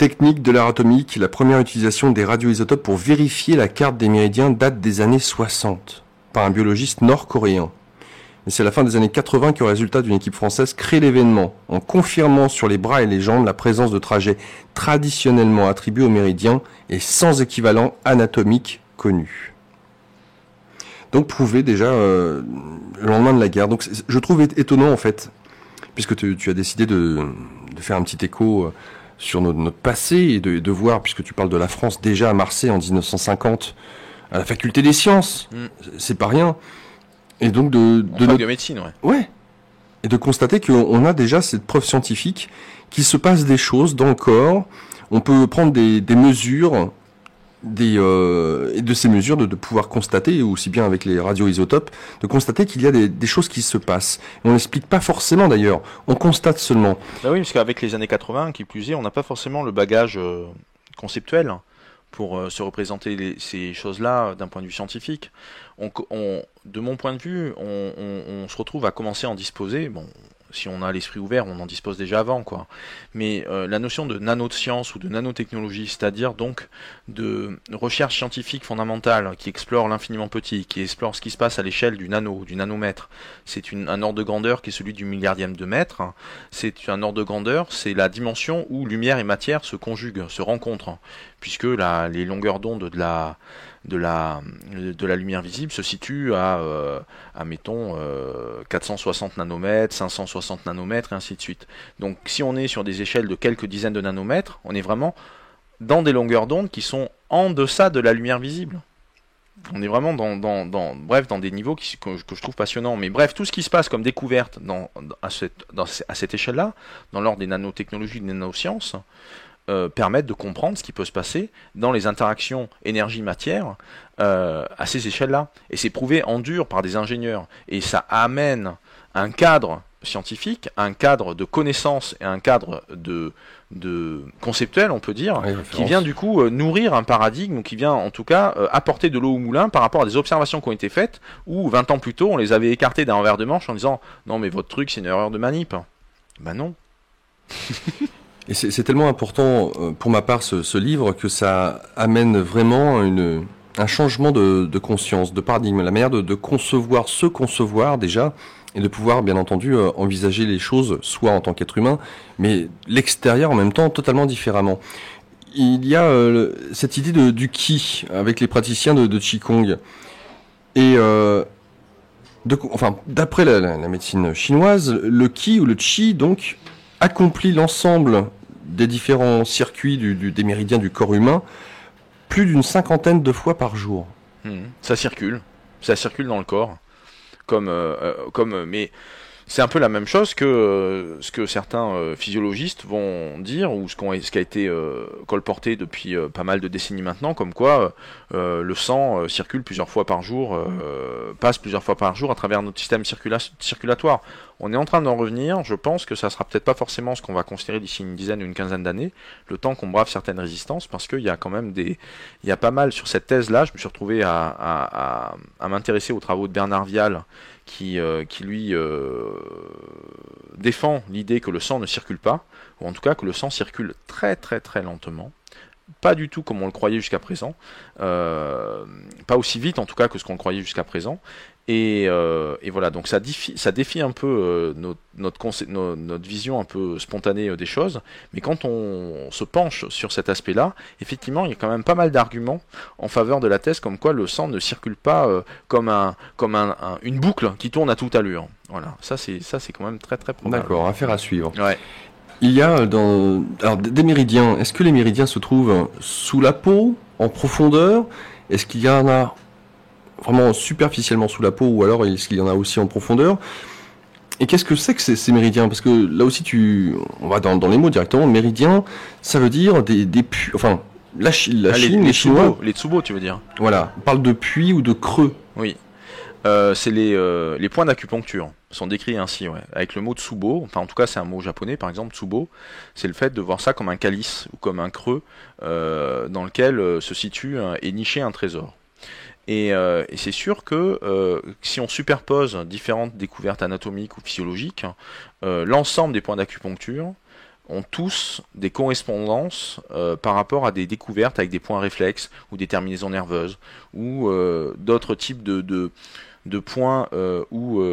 technique de l'art atomique, la première utilisation des radioisotopes pour vérifier la carte des méridiens date des années 60 par un biologiste nord-coréen. Et c'est à la fin des années 80 que, au résultat d'une équipe française, crée l'événement, en confirmant sur les bras et les jambes la présence de trajets traditionnellement attribués aux méridiens et sans équivalent anatomique connu. Donc prouvé déjà le lendemain de la guerre. Donc je trouve étonnant en fait, puisque tu as décidé de faire un petit écho sur notre passé et de voir, puisque tu parles de la France déjà à Marseille en 1950, à la faculté des sciences, c'est pas rien. Et donc de biomédecine, ouais. Et de constater qu'on a déjà cette preuve scientifique qu'il se passe des choses dans le corps. On peut prendre des mesures, et de ces mesures de pouvoir constater, aussi bien avec les radioisotopes, de constater qu'il y a des choses qui se passent. Et on n'explique pas forcément d'ailleurs, on constate seulement. Bah oui, parce qu'avec les années 80, qui plus est, on n'a pas forcément le bagage conceptuel pour se représenter ces choses-là d'un point de vue scientifique. De mon point de vue, on se retrouve à commencer à en disposer. Bon, si on a l'esprit ouvert, on en dispose déjà avant, quoi. Mais la notion de nanoscience ou de nanotechnologie, c'est-à-dire donc de recherche scientifique fondamentale qui explore l'infiniment petit, qui explore ce qui se passe à l'échelle du nano, du nanomètre. C'est un ordre de grandeur qui est celui du milliardième de mètre. C'est un ordre de grandeur, c'est la dimension où lumière et matière se conjuguent, se rencontrent, puisque les longueurs d'onde de la lumière visible se situe à mettons 460 nanomètres, 560 nanomètres et ainsi de suite. Donc si on est sur des échelles de quelques dizaines de nanomètres, on est vraiment dans des longueurs d'onde qui sont en deçà de la lumière visible. On est vraiment dans des niveaux que je trouve passionnants. Mais bref, tout ce qui se passe comme découverte à cette échelle-là, dans l'ordre des nanotechnologies, des nanosciences, permettent de comprendre ce qui peut se passer dans les interactions énergie-matière à ces échelles-là. Et c'est prouvé en dur par des ingénieurs. Et ça amène un cadre scientifique, un cadre de connaissance et un cadre de conceptuel, on peut dire, qui vient du coup nourrir un paradigme, ou qui vient en tout cas apporter de l'eau au moulin par rapport à des observations qui ont été faites, où 20 ans plus tôt, on les avait écartées d'un revers de manche en disant « Non mais votre truc c'est une erreur de manip ». Ben non. Et c'est tellement important pour ma part ce livre que ça amène vraiment un changement de conscience, de paradigme, la manière de concevoir, se concevoir déjà, et de pouvoir bien entendu envisager les choses, soit en tant qu'être humain, mais l'extérieur en même temps totalement différemment. Il y a cette idée du Qi avec les praticiens de Qigong. Et d'après la médecine chinoise, le Qi ou le Qi donc accomplit l'ensemble des différents circuits des méridiens du corps humain plus d'une 50aine de fois par jour. Ça circule dans le corps, mais c'est un peu la même chose que ce que certains physiologistes vont dire, ou ce qui a été colporté depuis pas mal de décennies maintenant, comme quoi le sang circule plusieurs fois par jour, passe plusieurs fois par jour à travers notre système circulatoire. On est en train d'en revenir, je pense que ça sera peut-être pas forcément ce qu'on va considérer d'ici une dizaine ou une quinzaine d'années, le temps qu'on brave certaines résistances, parce qu'il y a quand même il y a pas mal sur cette thèse-là. Je me suis retrouvé à m'intéresser aux travaux de Bernard Vial, qui lui défend l'idée que le sang ne circule pas, ou en tout cas que le sang circule très très très lentement, pas du tout comme on le croyait jusqu'à présent, pas aussi vite en tout cas que ce qu'on le croyait jusqu'à présent, et voilà, donc ça défie un peu notre vision un peu spontanée des choses, mais quand on se penche sur cet aspect-là, effectivement il y a quand même pas mal d'arguments en faveur de la thèse comme quoi le sang ne circule pas comme une boucle qui tourne à toute allure. Voilà, ça c'est quand même très très probable. D'accord, affaire à suivre. Ouais. Il y a des méridiens. Est-ce que les méridiens se trouvent sous la peau, en profondeur? Est-ce qu'il y en a vraiment superficiellement sous la peau, ou alors est-ce qu'il y en a aussi en profondeur? Et qu'est-ce que c'est que ces méridiens? Parce que là aussi, on va dans les mots directement. Méridien, ça veut dire des puits. Enfin, la Chine, les Chinois. Les tsubo, tu veux dire? Voilà, on parle de puits ou de creux. Oui. C'est les points d'acupuncture sont décrits ainsi, ouais, avec le mot tsubo. Enfin, en tout cas, c'est un mot japonais, par exemple, tsubo. C'est le fait de voir ça comme un calice ou comme un creux dans lequel se situe et niché un trésor. Et c'est sûr que si on superpose différentes découvertes anatomiques ou physiologiques, l'ensemble des points d'acupuncture ont tous des correspondances par rapport à des découvertes avec des points réflexes ou des terminaisons nerveuses ou d'autres types de points où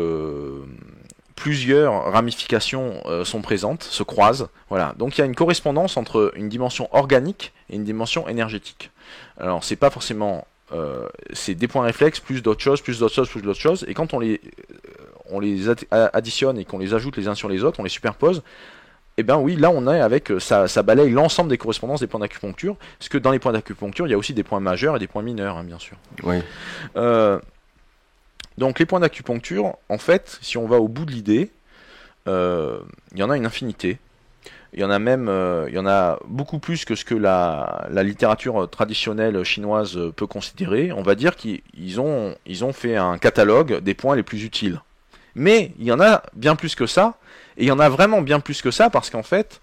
plusieurs ramifications sont présentes, se croisent. Voilà. Donc il y a une correspondance entre une dimension organique et une dimension énergétique. Alors c'est pas forcément c'est des points réflexes plus d'autres choses, plus d'autres choses, plus d'autres choses, et quand on les additionne et qu'on les ajoute les uns sur les autres, on les superpose, et bien oui, là on est avec, ça balaye l'ensemble des correspondances des points d'acupuncture, parce que dans les points d'acupuncture, il y a aussi des points majeurs et des points mineurs, hein, bien sûr. Oui. Donc les points d'acupuncture, en fait, si on va au bout de l'idée, il y en a une infinité. Il y en a même, il y en a beaucoup plus que ce que la littérature traditionnelle chinoise peut considérer. On va dire qu'ils ont fait un catalogue des points les plus utiles. Mais il y en a bien plus que ça, et il y en a vraiment bien plus que ça, parce qu'en fait,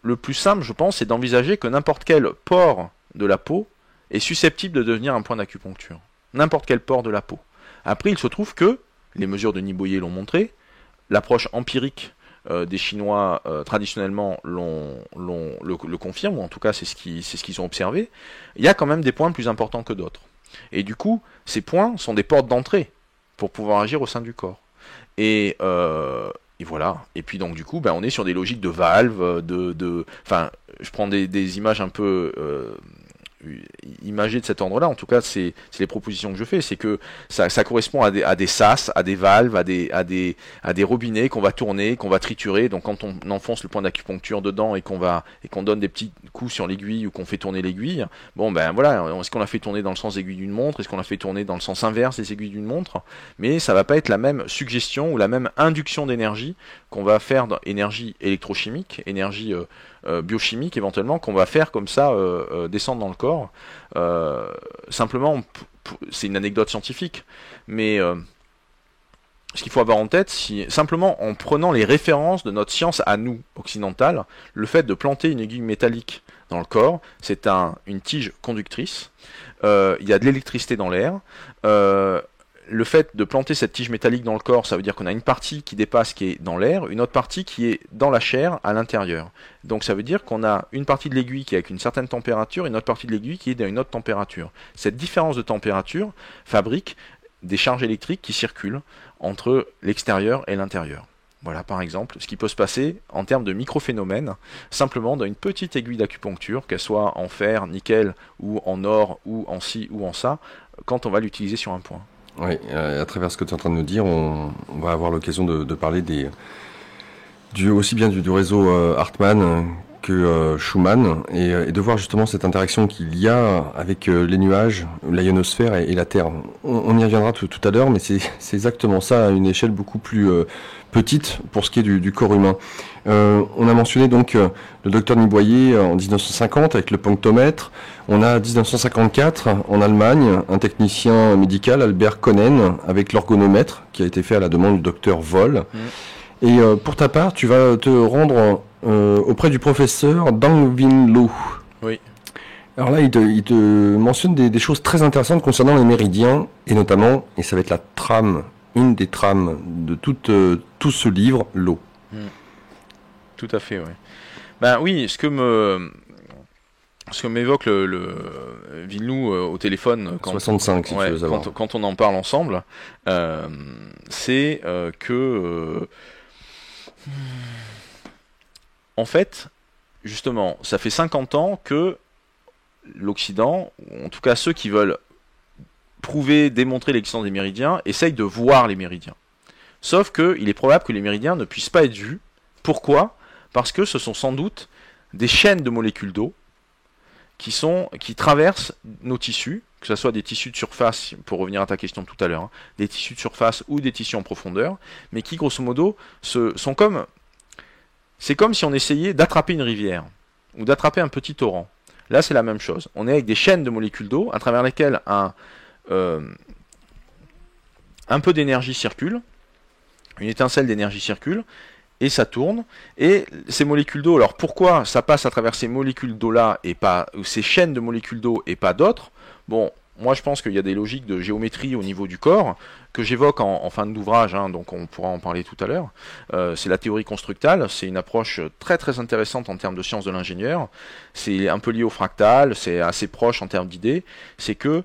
le plus simple, je pense, c'est d'envisager que n'importe quel pore de la peau est susceptible de devenir un point d'acupuncture. N'importe quel pore de la peau. Après, il se trouve que, les mesures de Niboyer l'ont montré, l'approche empirique des Chinois traditionnellement le confirme, ou en tout cas c'est ce qu'ils ont observé, il y a quand même des points plus importants que d'autres. Et du coup, ces points sont des portes d'entrée pour pouvoir agir au sein du corps. Et voilà. Et puis donc du coup, on est sur des logiques de valves, enfin, je prends des images un peu imagées de cet ordre-là. En tout cas, c'est les propositions que je fais. C'est que ça correspond à des sas, à des valves, à des robinets qu'on va tourner, qu'on va triturer. Donc quand on enfonce le point d'acupuncture dedans et qu'on donne des petits coups sur l'aiguille ou qu'on fait tourner l'aiguille, bon voilà, est-ce qu'on la fait tourner dans le sens aiguille d'une montre, est-ce qu'on la fait tourner dans le sens inverse des aiguilles d'une montre, mais ça va pas être la même suggestion ou la même induction d'énergie qu'on va faire dans énergie électrochimique, énergie biochimique éventuellement, qu'on va faire comme ça descendre dans le corps. Simplement, c'est une anecdote scientifique, mais ce qu'il faut avoir en tête, simplement en prenant les références de notre science à nous, occidentale, le fait de planter une aiguille métallique dans le corps, c'est une tige conductrice, il y a de l'électricité dans l'air, le fait de planter cette tige métallique dans le corps, ça veut dire qu'on a une partie qui dépasse, qui est dans l'air, une autre partie qui est dans la chair, à l'intérieur. Donc ça veut dire qu'on a une partie de l'aiguille qui est avec une certaine température, et une autre partie de l'aiguille qui est à une autre température. Cette différence de température fabrique des charges électriques qui circulent entre l'extérieur et l'intérieur. Voilà par exemple ce qui peut se passer en termes de microphénomènes, simplement dans une petite aiguille d'acupuncture, qu'elle soit en fer, nickel, ou en or, ou en ci, ou en ça, quand on va l'utiliser sur un point. Oui, à travers ce que tu es en train de nous dire, on va avoir l'occasion de parler aussi bien du réseau Hartmann que Schumann, et de voir justement cette interaction qu'il y a avec les nuages, la ionosphère et la Terre. On y reviendra tout à l'heure, mais c'est exactement ça à une échelle beaucoup plus petite pour ce qui est du corps humain. On a mentionné donc le docteur Niboyer en 1950 avec le ponctomètre. On a 1954 en Allemagne un technicien médical, Albert Konen, avec l'orgonomètre qui a été fait à la demande du docteur Voll. Et pour ta part, tu vas te rendre auprès du professeur Dang Win Lo. Oui. Alors là, il te mentionne des choses très intéressantes concernant les méridiens, et notamment, et ça va être une des trames de tout ce livre, l'eau. Tout à fait, oui. Oui, ce que m'évoque le Vinlou au téléphone 65, si tu veux savoir. Quand on en parle ensemble, c'est que en fait, justement, ça fait 50 ans que l'Occident, ou en tout cas ceux qui veulent prouver, démontrer l'existence des méridiens, essayent de voir les méridiens. Sauf qu'il est probable que les méridiens ne puissent pas être vus. Pourquoi ? Parce que ce sont sans doute des chaînes de molécules d'eau qui traversent nos tissus, que ce soit des tissus de surface, pour revenir à ta question de tout à l'heure, hein, des tissus de surface ou des tissus en profondeur, mais qui, grosso modo, sont comme... C'est comme si on essayait d'attraper une rivière, ou d'attraper un petit torrent. Là, c'est la même chose. On est avec des chaînes de molécules d'eau, à travers lesquelles un peu d'énergie circule, une étincelle d'énergie circule, et ça tourne, et ces molécules d'eau, alors pourquoi ça passe à travers ces molécules d'eau-là, et pas ces chaînes de molécules d'eau, et pas d'autres? Bon, moi je pense qu'il y a des logiques de géométrie au niveau du corps que j'évoque en fin d'ouvrage, hein, donc on pourra en parler tout à l'heure. C'est la théorie constructale, c'est une approche très très intéressante en termes de sciences de l'ingénieur. C'est un peu lié au fractal, c'est assez proche en termes d'idées. C'est que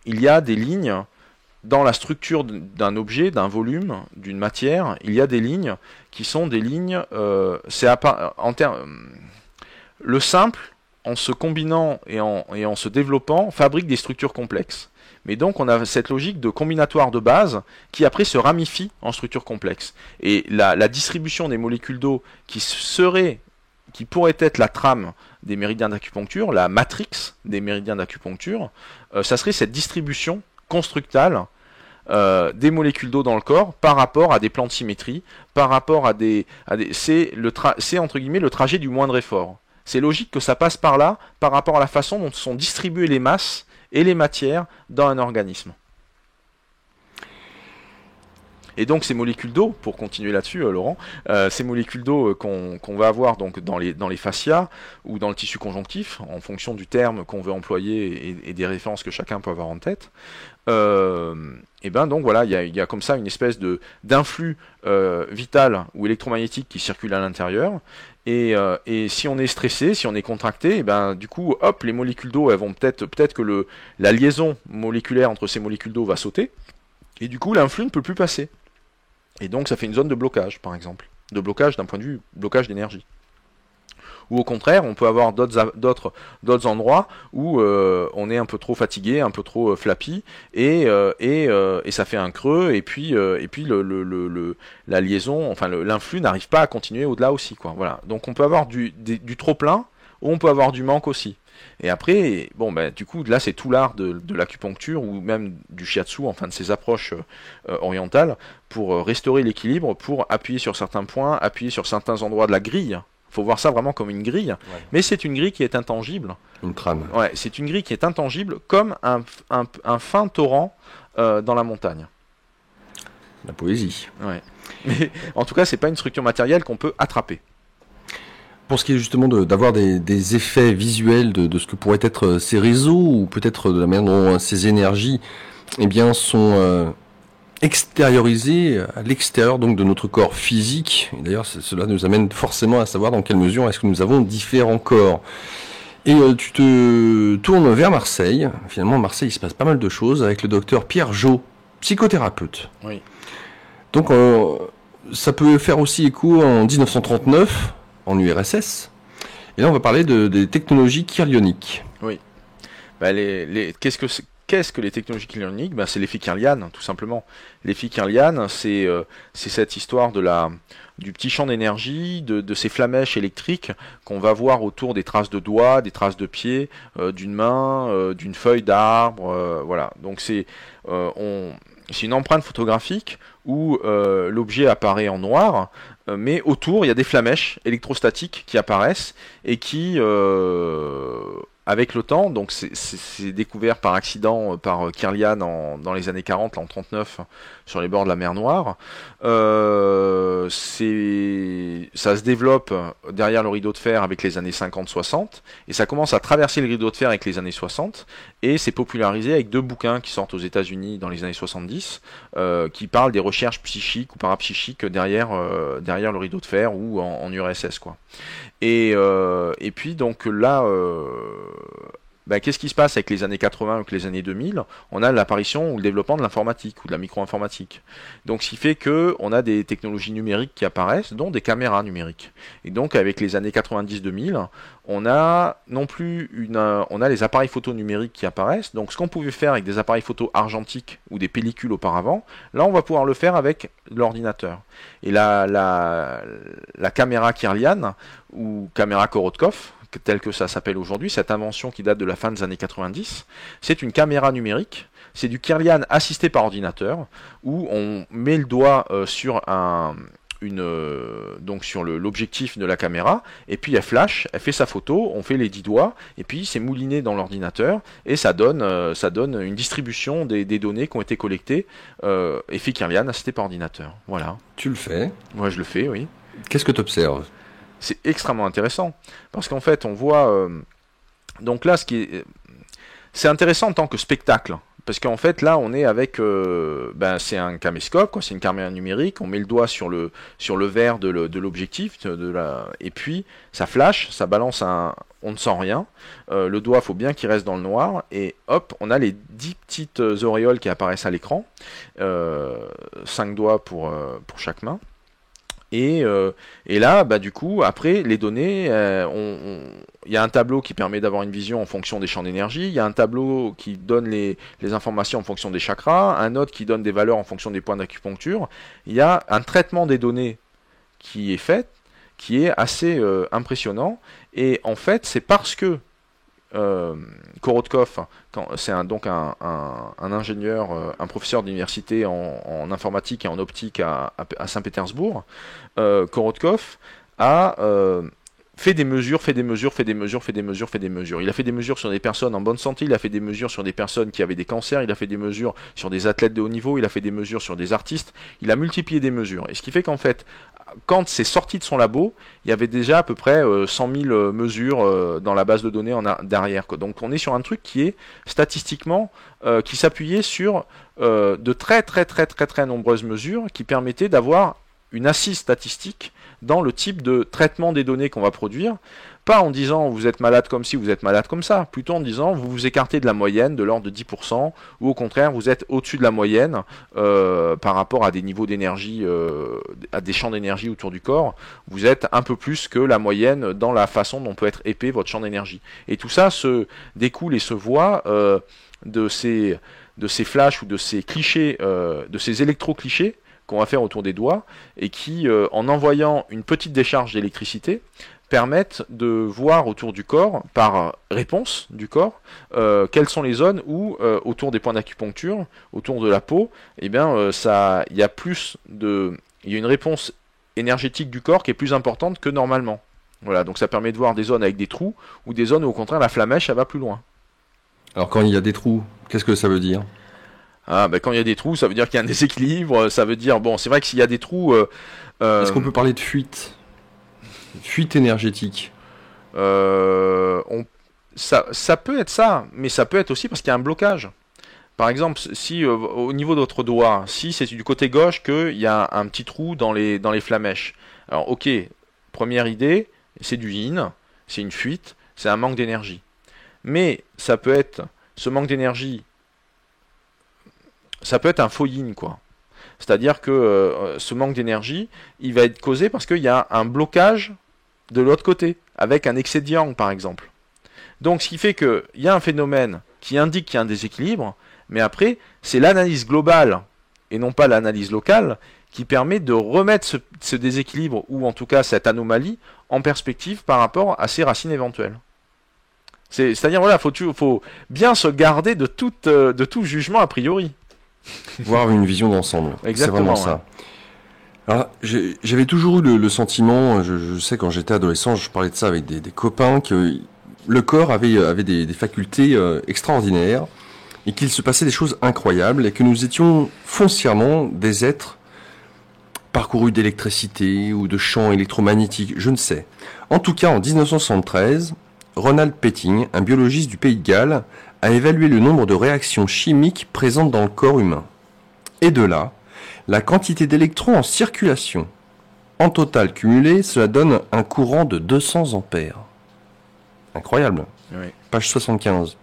il y a des lignes dans la structure d'un objet, d'un volume, d'une matière. Il y a des lignes qui sont des lignes. Le simple, en se combinant et en se développant, fabrique des structures complexes. Mais donc on a cette logique de combinatoire de base qui après se ramifie en structures complexes. Et la distribution des molécules d'eau qui pourrait être la trame des méridiens d'acupuncture, la matrix des méridiens d'acupuncture, ça serait cette distribution constructale des molécules d'eau dans le corps par rapport à des plans de symétrie, par rapport à c'est entre guillemets le trajet du moindre effort. C'est logique que ça passe par là, par rapport à la façon dont sont distribuées les masses et les matières dans un organisme. Et donc ces molécules d'eau, pour continuer là-dessus, Laurent, ces molécules d'eau qu'on va avoir donc dans les fascias ou dans le tissu conjonctif, en fonction du terme qu'on veut employer et des références que chacun peut avoir en tête, et ben donc voilà, il y a comme ça une espèce d'influx vital ou électromagnétique qui circule à l'intérieur. Et si on est stressé, si on est contracté, et ben du coup, hop, les molécules d'eau, elles vont peut-être que la liaison moléculaire entre ces molécules d'eau va sauter, et du coup, l'influx ne peut plus passer. Et donc, ça fait une zone de blocage, par exemple, de blocage d'un point de vue blocage d'énergie. Ou au contraire, on peut avoir d'autres endroits où on est un peu trop fatigué, un peu trop flappy, et ça fait un creux, et puis la liaison, enfin l'influx n'arrive pas à continuer au-delà aussi, quoi. Voilà. Donc on peut avoir du trop plein, ou on peut avoir du manque aussi. Et après, bon, ben, du coup, là, c'est tout l'art de l'acupuncture ou même du shiatsu, enfin de ces approches orientales, pour restaurer l'équilibre, pour appuyer sur certains points, appuyer sur certains endroits de la grille. Il faut voir ça vraiment comme une grille, mais c'est une grille qui est intangible. Une trame. Ouais, c'est une grille qui est intangible, comme un fin torrent dans la montagne. La poésie. Ouais. Mais en tout cas, c'est pas une structure matérielle qu'on peut attraper. Pour ce qui est justement d'avoir des effets visuels de ce que pourraient être ces réseaux, ou peut-être de la manière dont ces énergies sont extériorisées à l'extérieur donc de notre corps physique. Et d'ailleurs, cela nous amène forcément à savoir dans quelle mesure est-ce que nous avons différents corps. Et tu te tournes vers Marseille. Finalement, à Marseille, il se passe pas mal de choses avec le docteur Pierre Jo, psychothérapeute. Oui. Donc, ça peut faire aussi écho en 1939, en URSS. Et là, on va parler des technologies kirlioniques. Oui. Bah, qu'est-ce que les technologies kirlioniques ? C'est l'effet Kirlian, tout simplement. L'effet Kirlian, c'est cette histoire du petit champ d'énergie, de ces flamèches électriques qu'on va voir autour des traces de doigts, des traces de pieds, d'une main, d'une feuille d'arbre, voilà. Donc c'est une empreinte photographique où l'objet apparaît en noir, mais autour il y a des flamèches électrostatiques qui apparaissent et qui avec le temps, donc c'est découvert par accident par Kirlian dans les années 40, en 39, sur les bords de la mer Noire. Ça se développe derrière le rideau de fer avec les années 50-60, et ça commence à traverser le rideau de fer avec les années 60, et c'est popularisé avec 2 bouquins qui sortent aux États-Unis dans les années 70, qui parlent des recherches psychiques ou parapsychiques derrière le rideau de fer ou en URSS, quoi. Et puis donc là, qu'est-ce qui se passe avec les années 80 ou avec les années 2000 ? On a l'apparition ou le développement de l'informatique ou de la micro-informatique. Donc ce qui fait que on a des technologies numériques qui apparaissent, dont des caméras numériques. Et donc avec les années 90-2000, on a non plus on a les appareils photo numériques qui apparaissent. Donc ce qu'on pouvait faire avec des appareils photo argentiques ou des pellicules auparavant, là on va pouvoir le faire avec l'ordinateur. Et la caméra Kirlian ou caméra Korotkov, tel que ça s'appelle aujourd'hui, cette invention qui date de la fin des années 90, c'est une caméra numérique, c'est du Kirlian assisté par ordinateur, où on met le doigt sur donc sur l'objectif de la caméra, et puis elle flash, elle fait sa photo, on fait les 10 doigts, et puis c'est mouliné dans l'ordinateur, et ça donne une distribution des données qui ont été collectées, effet Kirlian assisté par ordinateur. Voilà. Tu le fais ? Moi je le fais, oui. Qu'est-ce que tu observes ? C'est extrêmement intéressant, parce qu'en fait on voit donc là ce qui c'est intéressant en tant que spectacle. Parce qu'en fait, là, on est avec, c'est un caméscope, quoi, c'est une caméra numérique. On met le doigt sur le verre de l'objectif, et puis ça flash, ça balance on ne sent rien. Le doigt, faut bien qu'il reste dans le noir, et hop, on a les 10 petites auréoles qui apparaissent à l'écran, 5 doigts pour chaque main. Et là, du coup, après, les données, il y a un tableau qui permet d'avoir une vision en fonction des champs d'énergie, il y a un tableau qui donne les informations en fonction des chakras, un autre qui donne des valeurs en fonction des points d'acupuncture. Il y a un traitement des données qui est fait, qui est assez impressionnant. Et en fait, c'est parce que Korotkov, c'est donc un ingénieur, un professeur d'université en informatique et en optique à Saint-Pétersbourg. Korotkov a fait des mesures. Il a fait des mesures sur des personnes en bonne santé, il a fait des mesures sur des personnes qui avaient des cancers, il a fait des mesures sur des athlètes de haut niveau, il a fait des mesures sur des artistes, il a multiplié des mesures. Et ce qui fait qu'en fait, quand c'est sorti de son labo, il y avait déjà à peu près 100 000 mesures dans la base de données derrière, quoi. Donc on est sur un truc qui est statistiquement, qui s'appuyait sur de très nombreuses mesures qui permettaient d'avoir une assise statistique dans le type de traitement des données qu'on va produire, pas en disant vous êtes malade comme ci, vous êtes malade comme ça, plutôt en disant vous vous écartez de la moyenne de l'ordre de 10%, ou au contraire vous êtes au-dessus de la moyenne par rapport à des niveaux d'énergie, à des champs d'énergie autour du corps, vous êtes un peu plus que la moyenne dans la façon dont peut être épais votre champ d'énergie. Et tout ça se découle et se voit de ces flashs ou de ces clichés, de ces électro-clichés qu'on va faire autour des doigts, et qui, en envoyant une petite décharge d'électricité, permettent de voir autour du corps, par réponse du corps, quelles sont les zones où, autour des points d'acupuncture, autour de la peau, il y a une réponse énergétique du corps qui est plus importante que normalement. Voilà, donc ça permet de voir des zones avec des trous, ou des zones où au contraire la flamèche, ça va plus loin. Alors quand il y a des trous, qu'est-ce que ça veut dire ? Quand il y a des trous, ça veut dire qu'il y a un déséquilibre, ça veut dire, c'est vrai que s'il y a des trous... Est-ce qu'on peut parler de fuite ? Fuite énergétique. Ça peut être ça, mais ça peut être aussi parce qu'il y a un blocage. Par exemple, si au niveau de votre doigt, si c'est du côté gauche qu'il y a un petit trou dans les flamèches. Alors ok, première idée, c'est du yin, c'est une fuite, c'est un manque d'énergie. Mais ça peut être, ce manque d'énergie, ça peut être un faux yin, quoi. C'est-à-dire que ce manque d'énergie, il va être causé parce qu'il y a un blocage de l'autre côté, avec un excès de yang, par exemple. Donc, ce qui fait qu'il y a un phénomène qui indique qu'il y a un déséquilibre, mais après, c'est l'analyse globale, et non pas l'analyse locale, qui permet de remettre ce déséquilibre, ou en tout cas cette anomalie, en perspective par rapport à ses racines éventuelles. C'est-à-dire, voilà, faut bien se garder de tout jugement a priori. Voir une vision d'ensemble. Exactement. C'est vraiment ça. Alors, j'avais toujours eu le sentiment, je sais quand j'étais adolescent, je parlais de ça avec des copains, que le corps avait des facultés extraordinaires et qu'il se passait des choses incroyables et que nous étions foncièrement des êtres parcourus d'électricité ou de champs électromagnétiques, je ne sais. En tout cas, en 1973, Ronald Petting, un biologiste du Pays de Galles, a évalué le nombre de réactions chimiques présentes dans le corps humain. Et de là, la quantité d'électrons en circulation. En total cumulé, cela donne un courant de 200 ampères. Incroyable. Oui. Page 75.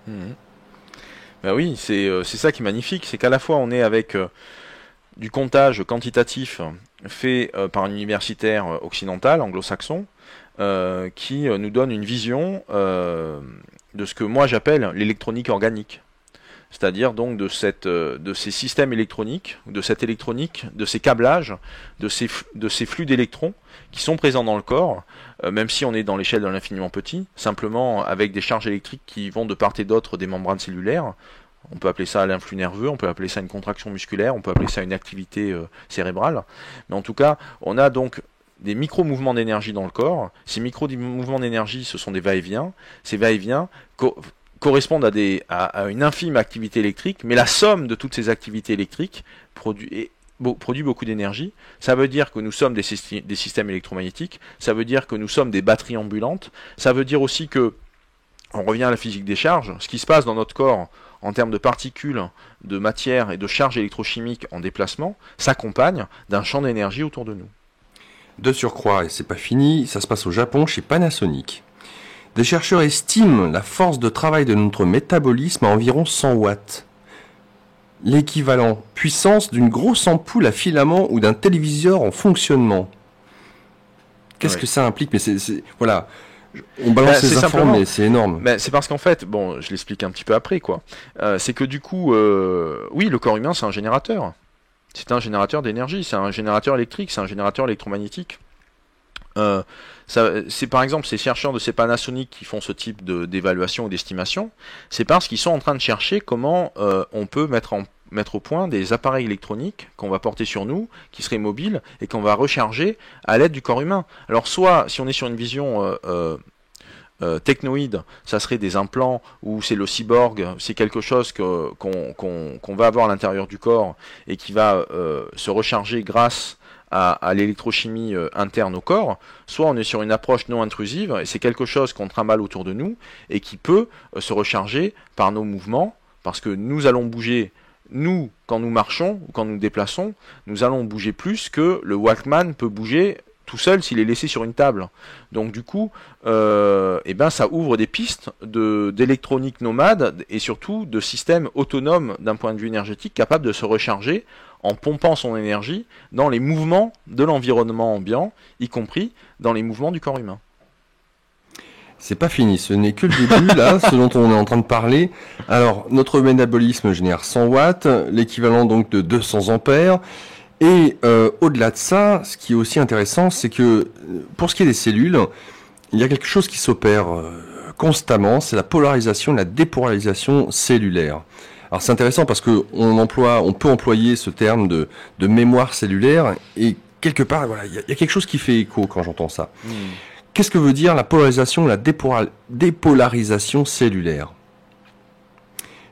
Oui, c'est ça qui est magnifique, c'est qu'à la fois on est avec du comptage quantitatif fait par un universitaire occidental, anglo-saxon, qui nous donne une vision de ce que moi j'appelle l'électronique organique. C'est-à-dire donc de ces systèmes électroniques, de cette électronique, de ces câblages, de ces flux d'électrons qui sont présents dans le corps, même si on est dans l'échelle de l'infiniment petit, simplement avec des charges électriques qui vont de part et d'autre des membranes cellulaires. On peut appeler ça l'influx nerveux, on peut appeler ça une contraction musculaire, on peut appeler ça une activité cérébrale. Mais en tout cas, on a donc des micro-mouvements d'énergie dans le corps. Ces micro-mouvements d'énergie, ce sont des va-et-vient. Ces va-et-vient correspondent à une infime activité électrique, mais la somme de toutes ces activités électriques produit beaucoup d'énergie. Ça veut dire que nous sommes des systèmes électromagnétiques, ça veut dire que nous sommes des batteries ambulantes, ça veut dire aussi que on revient à la physique des charges. Ce qui se passe dans notre corps en termes de particules, de matière et de charges électrochimiques en déplacement s'accompagne d'un champ d'énergie autour de nous. De surcroît, et c'est pas fini, ça se passe au Japon chez Panasonic. Des chercheurs estiment la force de travail de notre métabolisme à environ 100 watts. L'équivalent puissance d'une grosse ampoule à filament ou d'un téléviseur en fonctionnement. Qu'est-ce que ça implique? Mais voilà, on balance les infos, mais c'est énorme. C'est parce qu'en fait, bon, je l'explique un petit peu après, quoi. C'est que du coup, oui, le corps humain, c'est un générateur. C'est un générateur d'énergie, c'est un générateur électrique, c'est un générateur électromagnétique. C'est par exemple ces chercheurs de ces Panasonic qui font ce type d'évaluation ou d'estimation, c'est parce qu'ils sont en train de chercher comment on peut mettre au point des appareils électroniques qu'on va porter sur nous, qui seraient mobiles et qu'on va recharger à l'aide du corps humain. Alors soit, si on est sur une vision technoïde, ça serait des implants ou c'est le cyborg, c'est quelque chose qu'on va avoir à l'intérieur du corps et qui va se recharger grâce à l'électrochimie interne au corps, soit on est sur une approche non intrusive et c'est quelque chose qu'on trimballe autour de nous et qui peut se recharger par nos mouvements, parce que nous allons bouger, nous, quand nous marchons ou quand nous nous déplaçons, nous allons bouger plus que le Walkman peut bouger tout seul s'il est laissé sur une table. Donc du coup, ça ouvre des pistes d'électronique nomade et surtout de systèmes autonomes d'un point de vue énergétique capables de se recharger en pompant son énergie dans les mouvements de l'environnement ambiant, y compris dans les mouvements du corps humain. C'est pas fini, ce n'est que le début, là, ce dont on est en train de parler. Alors, notre métabolisme génère 100 watts, l'équivalent donc de 200 ampères. Et au-delà de ça, ce qui est aussi intéressant, c'est que pour ce qui est des cellules, il y a quelque chose qui s'opère constamment, c'est la polarisation, la dépolarisation cellulaire. Alors c'est intéressant parce que on peut employer ce terme de mémoire cellulaire et quelque part, voilà, il y a quelque chose qui fait écho quand j'entends ça. Qu'est-ce que veut dire la polarisation, la dépolarisation cellulaire?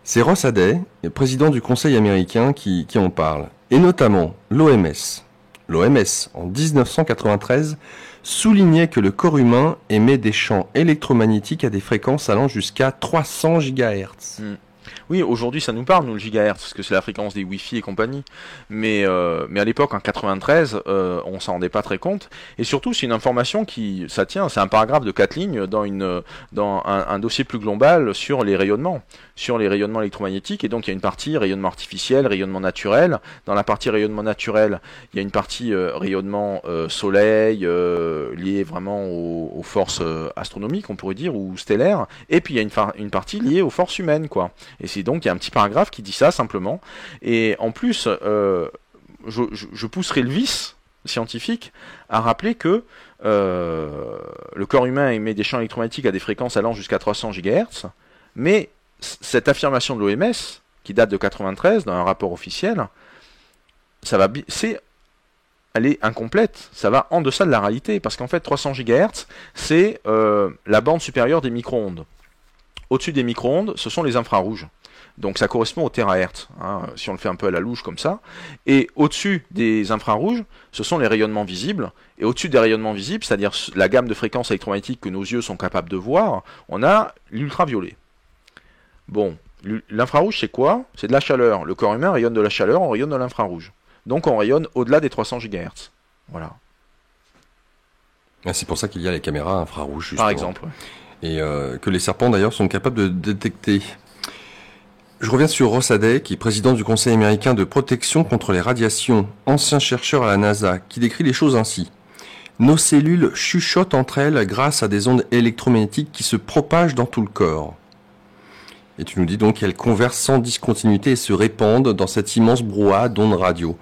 C'est Ross Aday, président du Conseil américain, qui en parle. Et notamment l'OMS. L'OMS, en 1993, soulignait que le corps humain émet des champs électromagnétiques à des fréquences allant jusqu'à 300 GHz. Oui, aujourd'hui ça nous parle, nous, le gigahertz, parce que c'est la fréquence des Wi-Fi et compagnie. Mais à l'époque, en 93, on s'en rendait pas très compte. Et surtout, c'est une information c'est un paragraphe de 4 lignes dans un dossier plus global sur les rayonnements électromagnétiques. Et donc, il y a une partie rayonnement artificiel, rayonnement naturel. Dans la partie rayonnement naturel, il y a une partie rayonnement soleil, lié vraiment aux forces astronomiques, on pourrait dire, ou stellaires. Et puis, il y a une partie liée aux forces humaines, quoi. Et c'est donc, il y a un petit paragraphe qui dit ça, simplement. Et en plus, je pousserai le vice scientifique à rappeler que le corps humain émet des champs électromagnétiques à des fréquences allant jusqu'à 300 GHz, mais cette affirmation de l'OMS, qui date de 93, dans un rapport officiel, elle est incomplète, ça va en deçà de la réalité, parce qu'en fait 300 GHz, c'est la bande supérieure des micro-ondes. Au-dessus des micro-ondes, ce sont les infrarouges. Donc ça correspond au térahertz, si on le fait un peu à la louche comme ça. Et au-dessus des infrarouges, ce sont les rayonnements visibles. Et au-dessus des rayonnements visibles, c'est-à-dire la gamme de fréquences électromagnétiques que nos yeux sont capables de voir, on a l'ultraviolet. Bon, l'infrarouge c'est quoi? C'est de la chaleur. Le corps humain rayonne de la chaleur, on rayonne de l'infrarouge. Donc on rayonne au-delà des 300 GHz. Voilà. C'est pour ça qu'il y a les caméras infrarouges, justement. Par exemple. Et que les serpents d'ailleurs sont capables de détecter. Je reviens sur Ross Aday, qui est président du Conseil américain de protection contre les radiations, ancien chercheur à la NASA, qui décrit les choses ainsi. Nos cellules chuchotent entre elles grâce à des ondes électromagnétiques qui se propagent dans tout le corps. Et tu nous dis donc qu'elles conversent sans discontinuité et se répandent dans cet immense brouhaha d'ondes radio.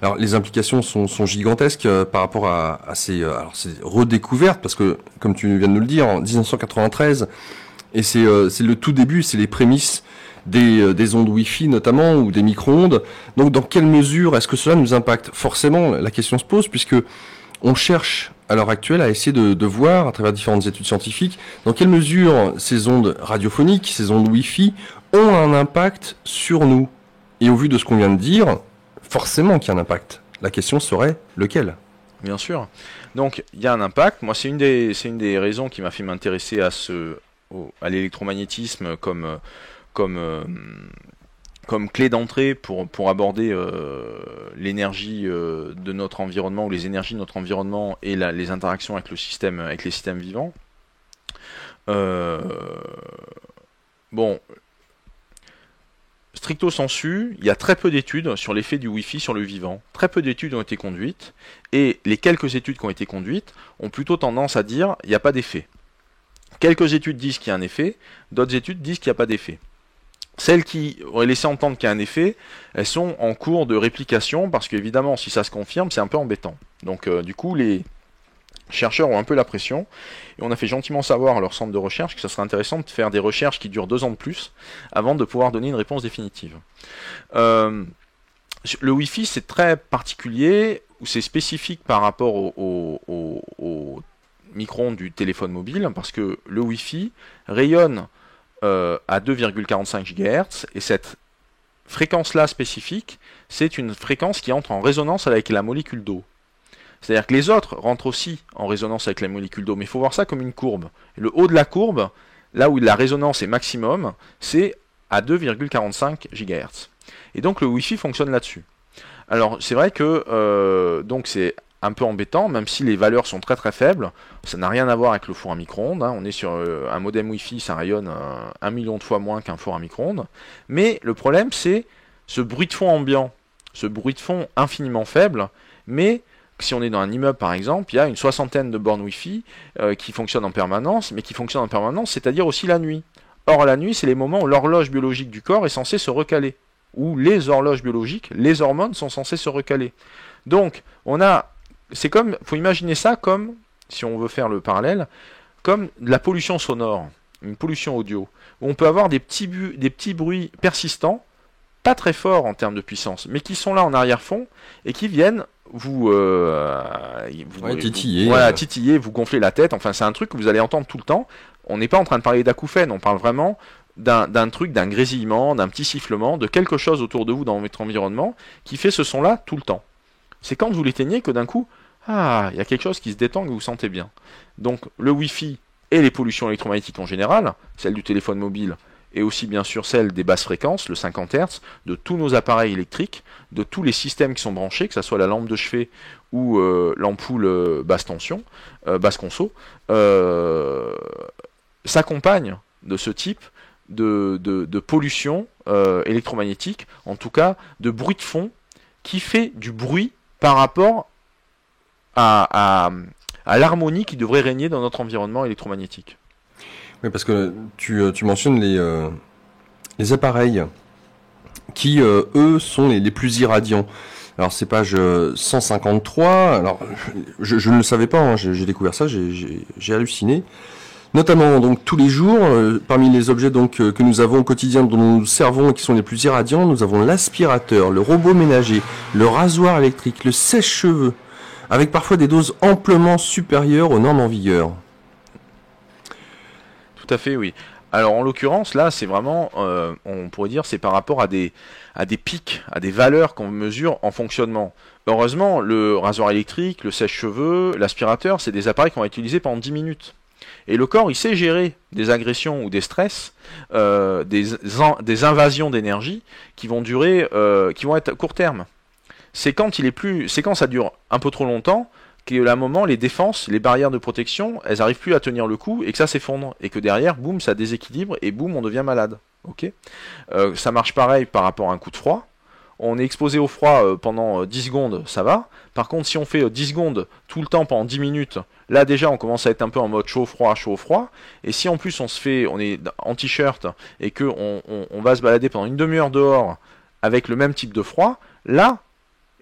Alors les implications sont gigantesques par rapport à ces redécouvertes, parce que, comme tu viens de nous le dire, en 1993, et c'est le tout début, c'est les prémices des ondes Wi-Fi notamment, ou des micro-ondes. Donc dans quelle mesure est-ce que cela nous impacte? Forcément, la question se pose, puisque on cherche à l'heure actuelle à essayer de voir, à travers différentes études scientifiques, dans quelle mesure ces ondes radiophoniques, ces ondes Wi-Fi, ont un impact sur nous. Et au vu de ce qu'on vient de dire, forcément qu'il y a un impact. La question serait lequel? Bien sûr. Donc il y a un impact. Moi, c'est une des raisons qui m'a fait m'intéresser à ce à l'électromagnétisme comme clé d'entrée pour aborder l'énergie de notre environnement ou les énergies de notre environnement et les interactions avec les systèmes vivants. Bon, stricto sensu, il y a très peu d'études sur l'effet du Wi-Fi sur le vivant. Très peu d'études ont été conduites, et les quelques études qui ont été conduites ont plutôt tendance à dire il n'y a pas d'effet. Quelques études disent qu'il y a un effet, d'autres études disent qu'il n'y a pas d'effet. Celles qui auraient laissé entendre qu'il y a un effet, elles sont en cours de réplication, parce qu'évidemment, si ça se confirme, c'est un peu embêtant. Donc du coup, les chercheurs ont un peu la pression, et on a fait gentiment savoir à leur centre de recherche que ça serait intéressant de faire des recherches qui durent 2 ans de plus, avant de pouvoir donner une réponse définitive. Le Wi-Fi, c'est très particulier, ou c'est spécifique par rapport au micro-ondes du téléphone mobile, parce que le Wi-Fi rayonne à 2,45 GHz, et cette fréquence-là spécifique, c'est une fréquence qui entre en résonance avec la molécule d'eau. C'est-à-dire que les autres rentrent aussi en résonance avec la molécule d'eau, mais il faut voir ça comme une courbe. Et le haut de la courbe, là où la résonance est maximum, c'est à 2,45 GHz. Et donc le Wi-Fi fonctionne là-dessus. Alors c'est vrai que donc c'est un peu embêtant, même si les valeurs sont très très faibles. Ça n'a rien à voir avec le four à micro-ondes, hein. On est sur un modem Wi-Fi, ça rayonne 1 million de fois moins qu'un four à micro-ondes. Mais le problème, c'est ce bruit de fond ambiant, ce bruit de fond infiniment faible, mais si on est dans un immeuble par exemple, il y a une 60aine de bornes Wi-Fi qui fonctionnent en permanence, mais qui fonctionnent en permanence, c'est-à-dire aussi la nuit. Or la nuit, c'est les moments où l'horloge biologique du corps est censée se recaler, où les horloges biologiques, les hormones sont censées se recaler. Donc, faut imaginer ça comme, si on veut faire le parallèle, comme de la pollution sonore, une pollution audio, où on peut avoir des petits bruits persistants, pas très forts en termes de puissance, mais qui sont là en arrière-fond et qui viennent vous titiller. Titiller, vous gonfler la tête. Enfin, c'est un truc que vous allez entendre tout le temps. On n'est pas en train de parler d'acouphènes, on parle vraiment d'un truc, d'un grésillement, d'un petit sifflement, de quelque chose autour de vous dans votre environnement qui fait ce son-là tout le temps. C'est quand vous l'éteignez que d'un coup, il y a quelque chose qui se détend et que vous sentez bien. Donc le Wi-Fi et les pollutions électromagnétiques en général, celle du téléphone mobile et aussi bien sûr celle des basses fréquences, le 50 Hz, de tous nos appareils électriques, de tous les systèmes qui sont branchés, que ce soit la lampe de chevet ou l'ampoule basse tension, basse conso, s'accompagnent de ce type de pollution électromagnétique, en tout cas de bruit de fond, qui fait du bruit par rapport à l'harmonie qui devrait régner dans notre environnement électromagnétique. Oui, parce que tu mentionnes les appareils qui, eux, sont les plus irradiants. Alors, c'est page 153. Alors, je ne le savais pas, hein, j'ai découvert ça, j'ai halluciné. Notamment, donc, tous les jours, parmi les objets donc que nous avons au quotidien, dont nous nous servons et qui sont les plus irradiants, nous avons l'aspirateur, le robot ménager, le rasoir électrique, le sèche-cheveux, avec parfois des doses amplement supérieures aux normes en vigueur. Tout à fait, oui. Alors en l'occurrence, là, c'est vraiment, on pourrait dire, c'est par rapport à des pics, à des valeurs qu'on mesure en fonctionnement. Heureusement, le rasoir électrique, le sèche-cheveux, l'aspirateur, c'est des appareils qu'on va utiliser pendant 10 minutes. Et le corps, il sait gérer des agressions ou des stress, des invasions d'énergie qui vont durer, qui vont être à court terme. C'est quand ça dure un peu trop longtemps, qu'à un moment, les défenses, les barrières de protection, elles n'arrivent plus à tenir le coup et que ça s'effondre. Et que derrière, boum, ça déséquilibre et boum, on devient malade. Okay, ça marche pareil par rapport à un coup de froid. On est exposé au froid pendant 10 secondes, ça va. Par contre, si on fait 10 secondes tout le temps pendant 10 minutes, là déjà, on commence à être un peu en mode chaud-froid, chaud-froid. Et si en plus, on est en t-shirt et qu'on va se balader pendant une demi-heure dehors avec le même type de froid, là,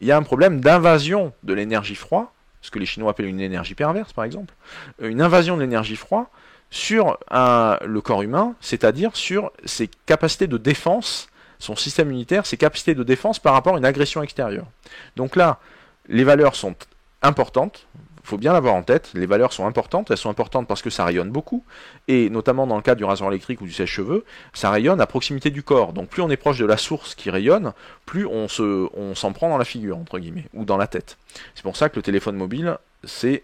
il y a un problème d'invasion de l'énergie froid, ce que les Chinois appellent une énergie perverse par exemple, une invasion de l'énergie froid sur le corps humain, c'est-à-dire sur ses capacités de défense, son système immunitaire, ses capacités de défense par rapport à une agression extérieure. Donc là, les valeurs sont importantes, il faut bien l'avoir en tête, les valeurs sont importantes, elles sont importantes parce que ça rayonne beaucoup, et notamment dans le cas du rasoir électrique ou du sèche-cheveux, ça rayonne à proximité du corps, donc plus on est proche de la source qui rayonne, plus on s'en prend dans la figure, entre guillemets, ou dans la tête. C'est pour ça que le téléphone mobile, c'est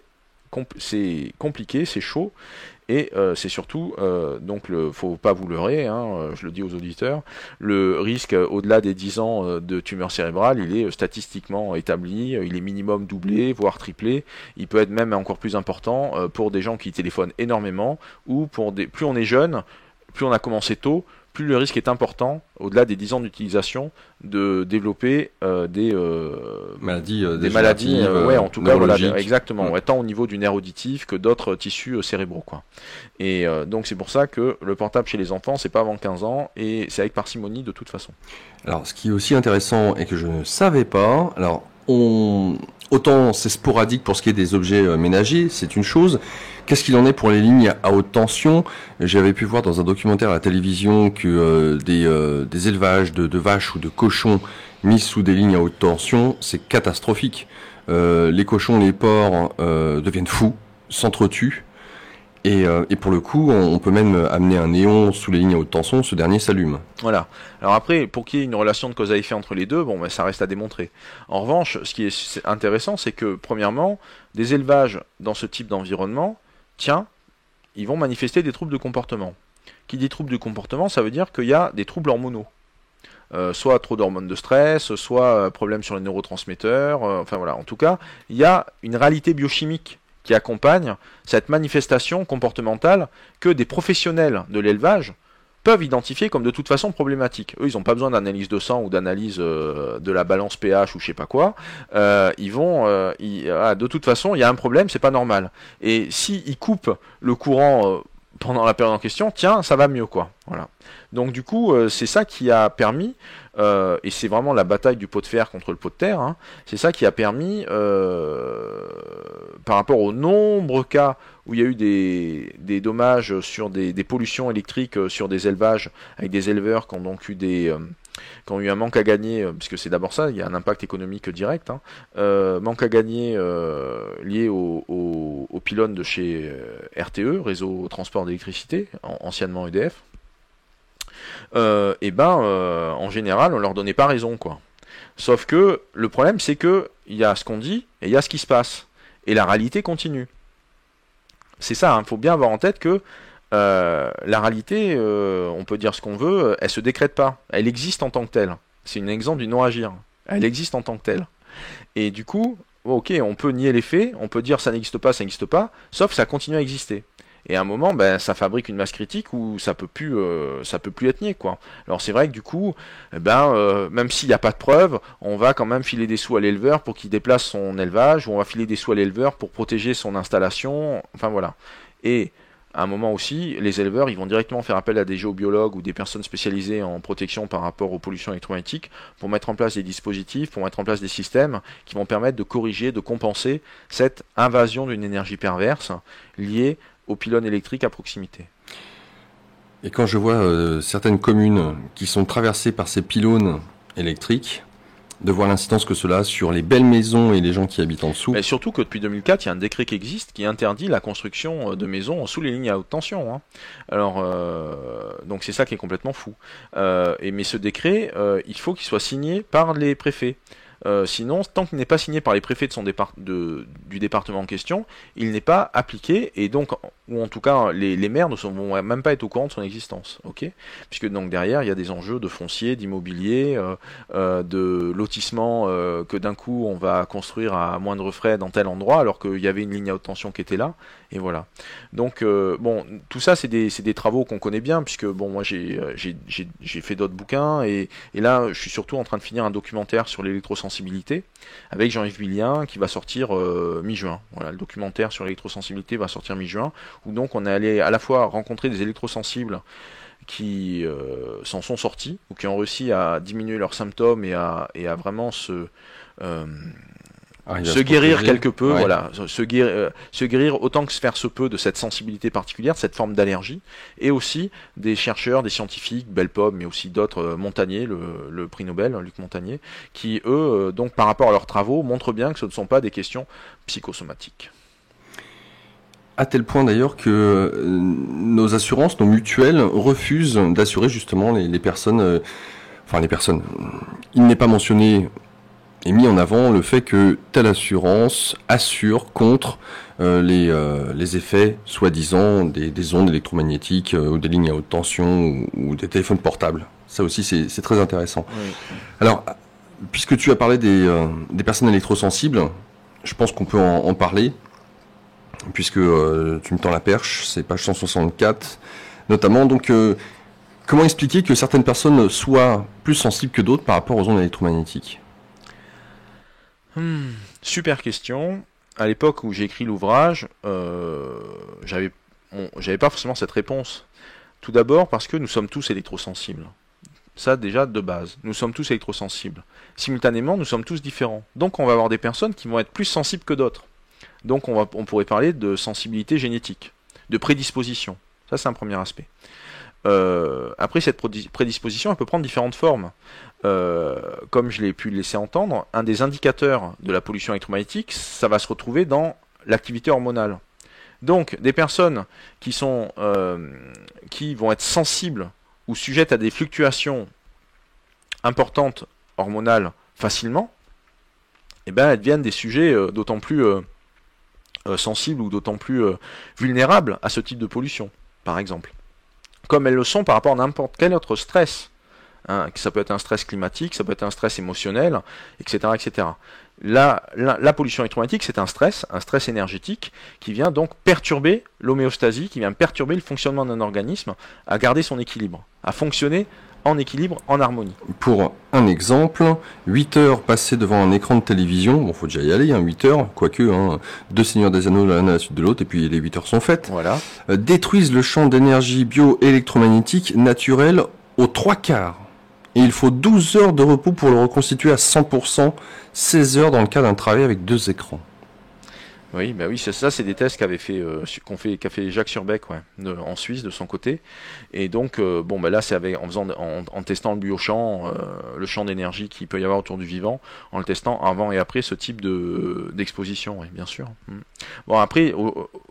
c'est compliqué, c'est chaud. Et c'est surtout, donc, faut pas vous leurrer, hein, je le dis aux auditeurs, le risque au-delà des 10 ans de tumeur cérébrale, il est statistiquement établi, il est minimum doublé, voire triplé. Il peut être même encore plus important pour des gens qui téléphonent énormément, ou plus on est jeune, plus on a commencé tôt, plus le risque est important, au-delà des 10 ans d'utilisation, de développer des maladies, ouais, en tout cas, voilà, exactement, ouais, tant au niveau du nerf auditif que d'autres tissus cérébraux, quoi. Et donc c'est pour ça que le portable chez les enfants, c'est pas avant 15 ans, et c'est avec parcimonie de toute façon. Alors, ce qui est aussi intéressant et que je ne savais pas, alors autant c'est sporadique pour ce qui est des objets ménagers, c'est une chose. Qu'est-ce qu'il en est pour les lignes à haute tension? J'avais pu voir dans un documentaire à la télévision que des élevages de vaches ou de cochons mis sous des lignes à haute tension, c'est catastrophique. Les cochons, les porcs deviennent fous, s'entretuent. Et pour le coup, on peut même amener un néon sous les lignes à haute tension, ce dernier s'allume. Voilà. Alors après, pour qu'il y ait une relation de cause à effet entre les deux, bon, ben, ça reste à démontrer. En revanche, ce qui est intéressant, c'est que, premièrement, des élevages dans ce type d'environnement, ils vont manifester des troubles de comportement. Qui dit troubles de comportement, ça veut dire qu'il y a des troubles hormonaux. Soit trop d'hormones de stress, soit problème sur les neurotransmetteurs, enfin voilà. En tout cas, il y a une réalité biochimique qui accompagne cette manifestation comportementale que des professionnels de l'élevage peuvent identifier comme de toute façon problématique. Eux, ils n'ont pas besoin d'analyse de sang ou d'analyse de la balance pH ou je sais pas quoi. De toute façon, il y a un problème, c'est pas normal. Et s'ils coupent le courant pendant la période en question, ça va mieux, quoi. Voilà. Donc du coup, c'est ça qui a permis, et c'est vraiment la bataille du pot de fer contre le pot de terre, hein, c'est ça qui a permis, par rapport aux nombreux cas où il y a eu des dommages sur des pollutions électriques sur des élevages, avec des éleveurs qui ont donc eu qui ont eu un manque à gagner, puisque c'est d'abord ça, il y a un impact économique direct, hein, manque à gagner lié au pylône de chez RTE, Réseau Transport d'électricité, anciennement EDF. En général, on leur donnait pas raison, quoi. Sauf que le problème, c'est que il y a ce qu'on dit et il y a ce qui se passe, et la réalité continue. C'est ça, hein, faut bien avoir en tête que la réalité, on peut dire ce qu'on veut, elle se décrète pas, elle existe en tant que telle. C'est un exemple du non-agir. Elle existe en tant que telle. Et du coup, ok, on peut nier les faits, on peut dire ça n'existe pas, sauf que ça continue à exister. Et à un moment, ça fabrique une masse critique où ça peut plus être nié, quoi. Alors c'est vrai que du coup, même s'il n'y a pas de preuves, on va quand même filer des sous à l'éleveur pour qu'il déplace son élevage, ou on va filer des sous à l'éleveur pour protéger son installation. Enfin voilà. Et à un moment aussi, les éleveurs, ils vont directement faire appel à des géobiologues ou des personnes spécialisées en protection par rapport aux pollutions électromagnétiques pour mettre en place des dispositifs, pour mettre en place des systèmes qui vont permettre de corriger, de compenser cette invasion d'une énergie perverse liée aux pylônes électriques à proximité. Et quand je vois certaines communes qui sont traversées par ces pylônes électriques, de voir l'incidence que cela a sur les belles maisons et les gens qui habitent en dessous. Mais surtout que depuis 2004, il y a un décret qui existe qui interdit la construction de maisons sous les lignes à haute tension, hein. Alors, donc c'est ça qui est complètement fou. Mais ce décret, il faut qu'il soit signé par les préfets. Sinon, tant qu'il n'est pas signé par les préfets du département en question, il n'est pas appliqué, et donc, ou en tout cas, les maires ne vont même pas être au courant de son existence, ok ? Puisque donc derrière, il y a des enjeux de foncier, d'immobilier, de lotissement, que d'un coup on va construire à moindre frais dans tel endroit, alors qu'il y avait une ligne à haute tension qui était là, et voilà. Donc, tout ça, c'est des travaux qu'on connaît bien, puisque moi j'ai fait d'autres bouquins, et là, je suis surtout en train de finir un documentaire sur l'électrosensibilité avec Jean-Yves Billien qui va sortir mi-juin. Voilà, le documentaire sur l'électrosensibilité va sortir mi-juin, où donc on est allé à la fois rencontrer des électrosensibles qui s'en sont sortis ou qui ont réussi à diminuer leurs symptômes et à vraiment se guérir quelque peu, ouais. Voilà, se guérir autant que se faire se peut de cette sensibilité particulière, de cette forme d'allergie, et aussi des chercheurs, des scientifiques, Belpomme, mais aussi d'autres, Montagnier, le prix Nobel, Luc Montagnier, qui eux, donc par rapport à leurs travaux, montrent bien que ce ne sont pas des questions psychosomatiques. À tel point d'ailleurs que nos assurances, nos mutuelles refusent d'assurer justement les personnes, les personnes. Il n'est pas mentionné et mis en avant le fait que telle assurance assure contre les effets soi-disant des ondes électromagnétiques ou des lignes à haute tension ou des téléphones portables. Ça aussi, c'est très intéressant. Oui. Alors, puisque tu as parlé des personnes électrosensibles, je pense qu'on peut en parler, puisque tu me tends la perche, c'est page 164, notamment. Donc, comment expliquer que certaines personnes soient plus sensibles que d'autres par rapport aux ondes électromagnétiques ? Super question. À l'époque où j'ai écrit l'ouvrage, j'avais pas forcément cette réponse. Tout d'abord parce que nous sommes tous électrosensibles. Ça déjà de base, nous sommes tous électrosensibles. Simultanément, nous sommes tous différents. Donc on va avoir des personnes qui vont être plus sensibles que d'autres. Donc on pourrait parler de sensibilité génétique, de prédisposition. Ça c'est un premier aspect. Après, cette prédisposition, elle peut prendre différentes formes. Comme je l'ai pu le laisser entendre, un des indicateurs de la pollution électromagnétique, ça va se retrouver dans l'activité hormonale. Donc, des personnes qui vont être sensibles ou sujettes à des fluctuations importantes hormonales facilement, eh ben, elles deviennent des sujets d'autant plus sensibles ou d'autant plus vulnérables à ce type de pollution, par exemple. Comme elles le sont par rapport à n'importe quel autre stress. Hein, ça peut être un stress climatique, ça peut être un stress émotionnel, etc. etc. La pollution électromagnétique, c'est un stress énergétique qui vient donc perturber l'homéostasie, qui vient perturber le fonctionnement d'un organisme à garder son équilibre, à fonctionner en équilibre, en harmonie. Pour un exemple, 8 heures passées devant un écran de télévision, bon, faut déjà y aller, 8 heures, quoique, deux Seigneurs des Anneaux l'un à la suite de l'autre, et puis les 8 heures sont faites, voilà. Détruisent le champ d'énergie bioélectromagnétique naturel aux 3/4. Et il faut 12 heures de repos pour le reconstituer à 100%, 16 heures dans le cas d'un travail avec 2 écrans. Oui, bah oui, ça, c'est des tests qu'a fait Jacques Surbeck, en Suisse de son côté. Et donc, là, c'est en testant le biochamp, le champ d'énergie qu'il peut y avoir autour du vivant, en le testant avant et après ce type d'exposition, oui, bien sûr. Bon, après,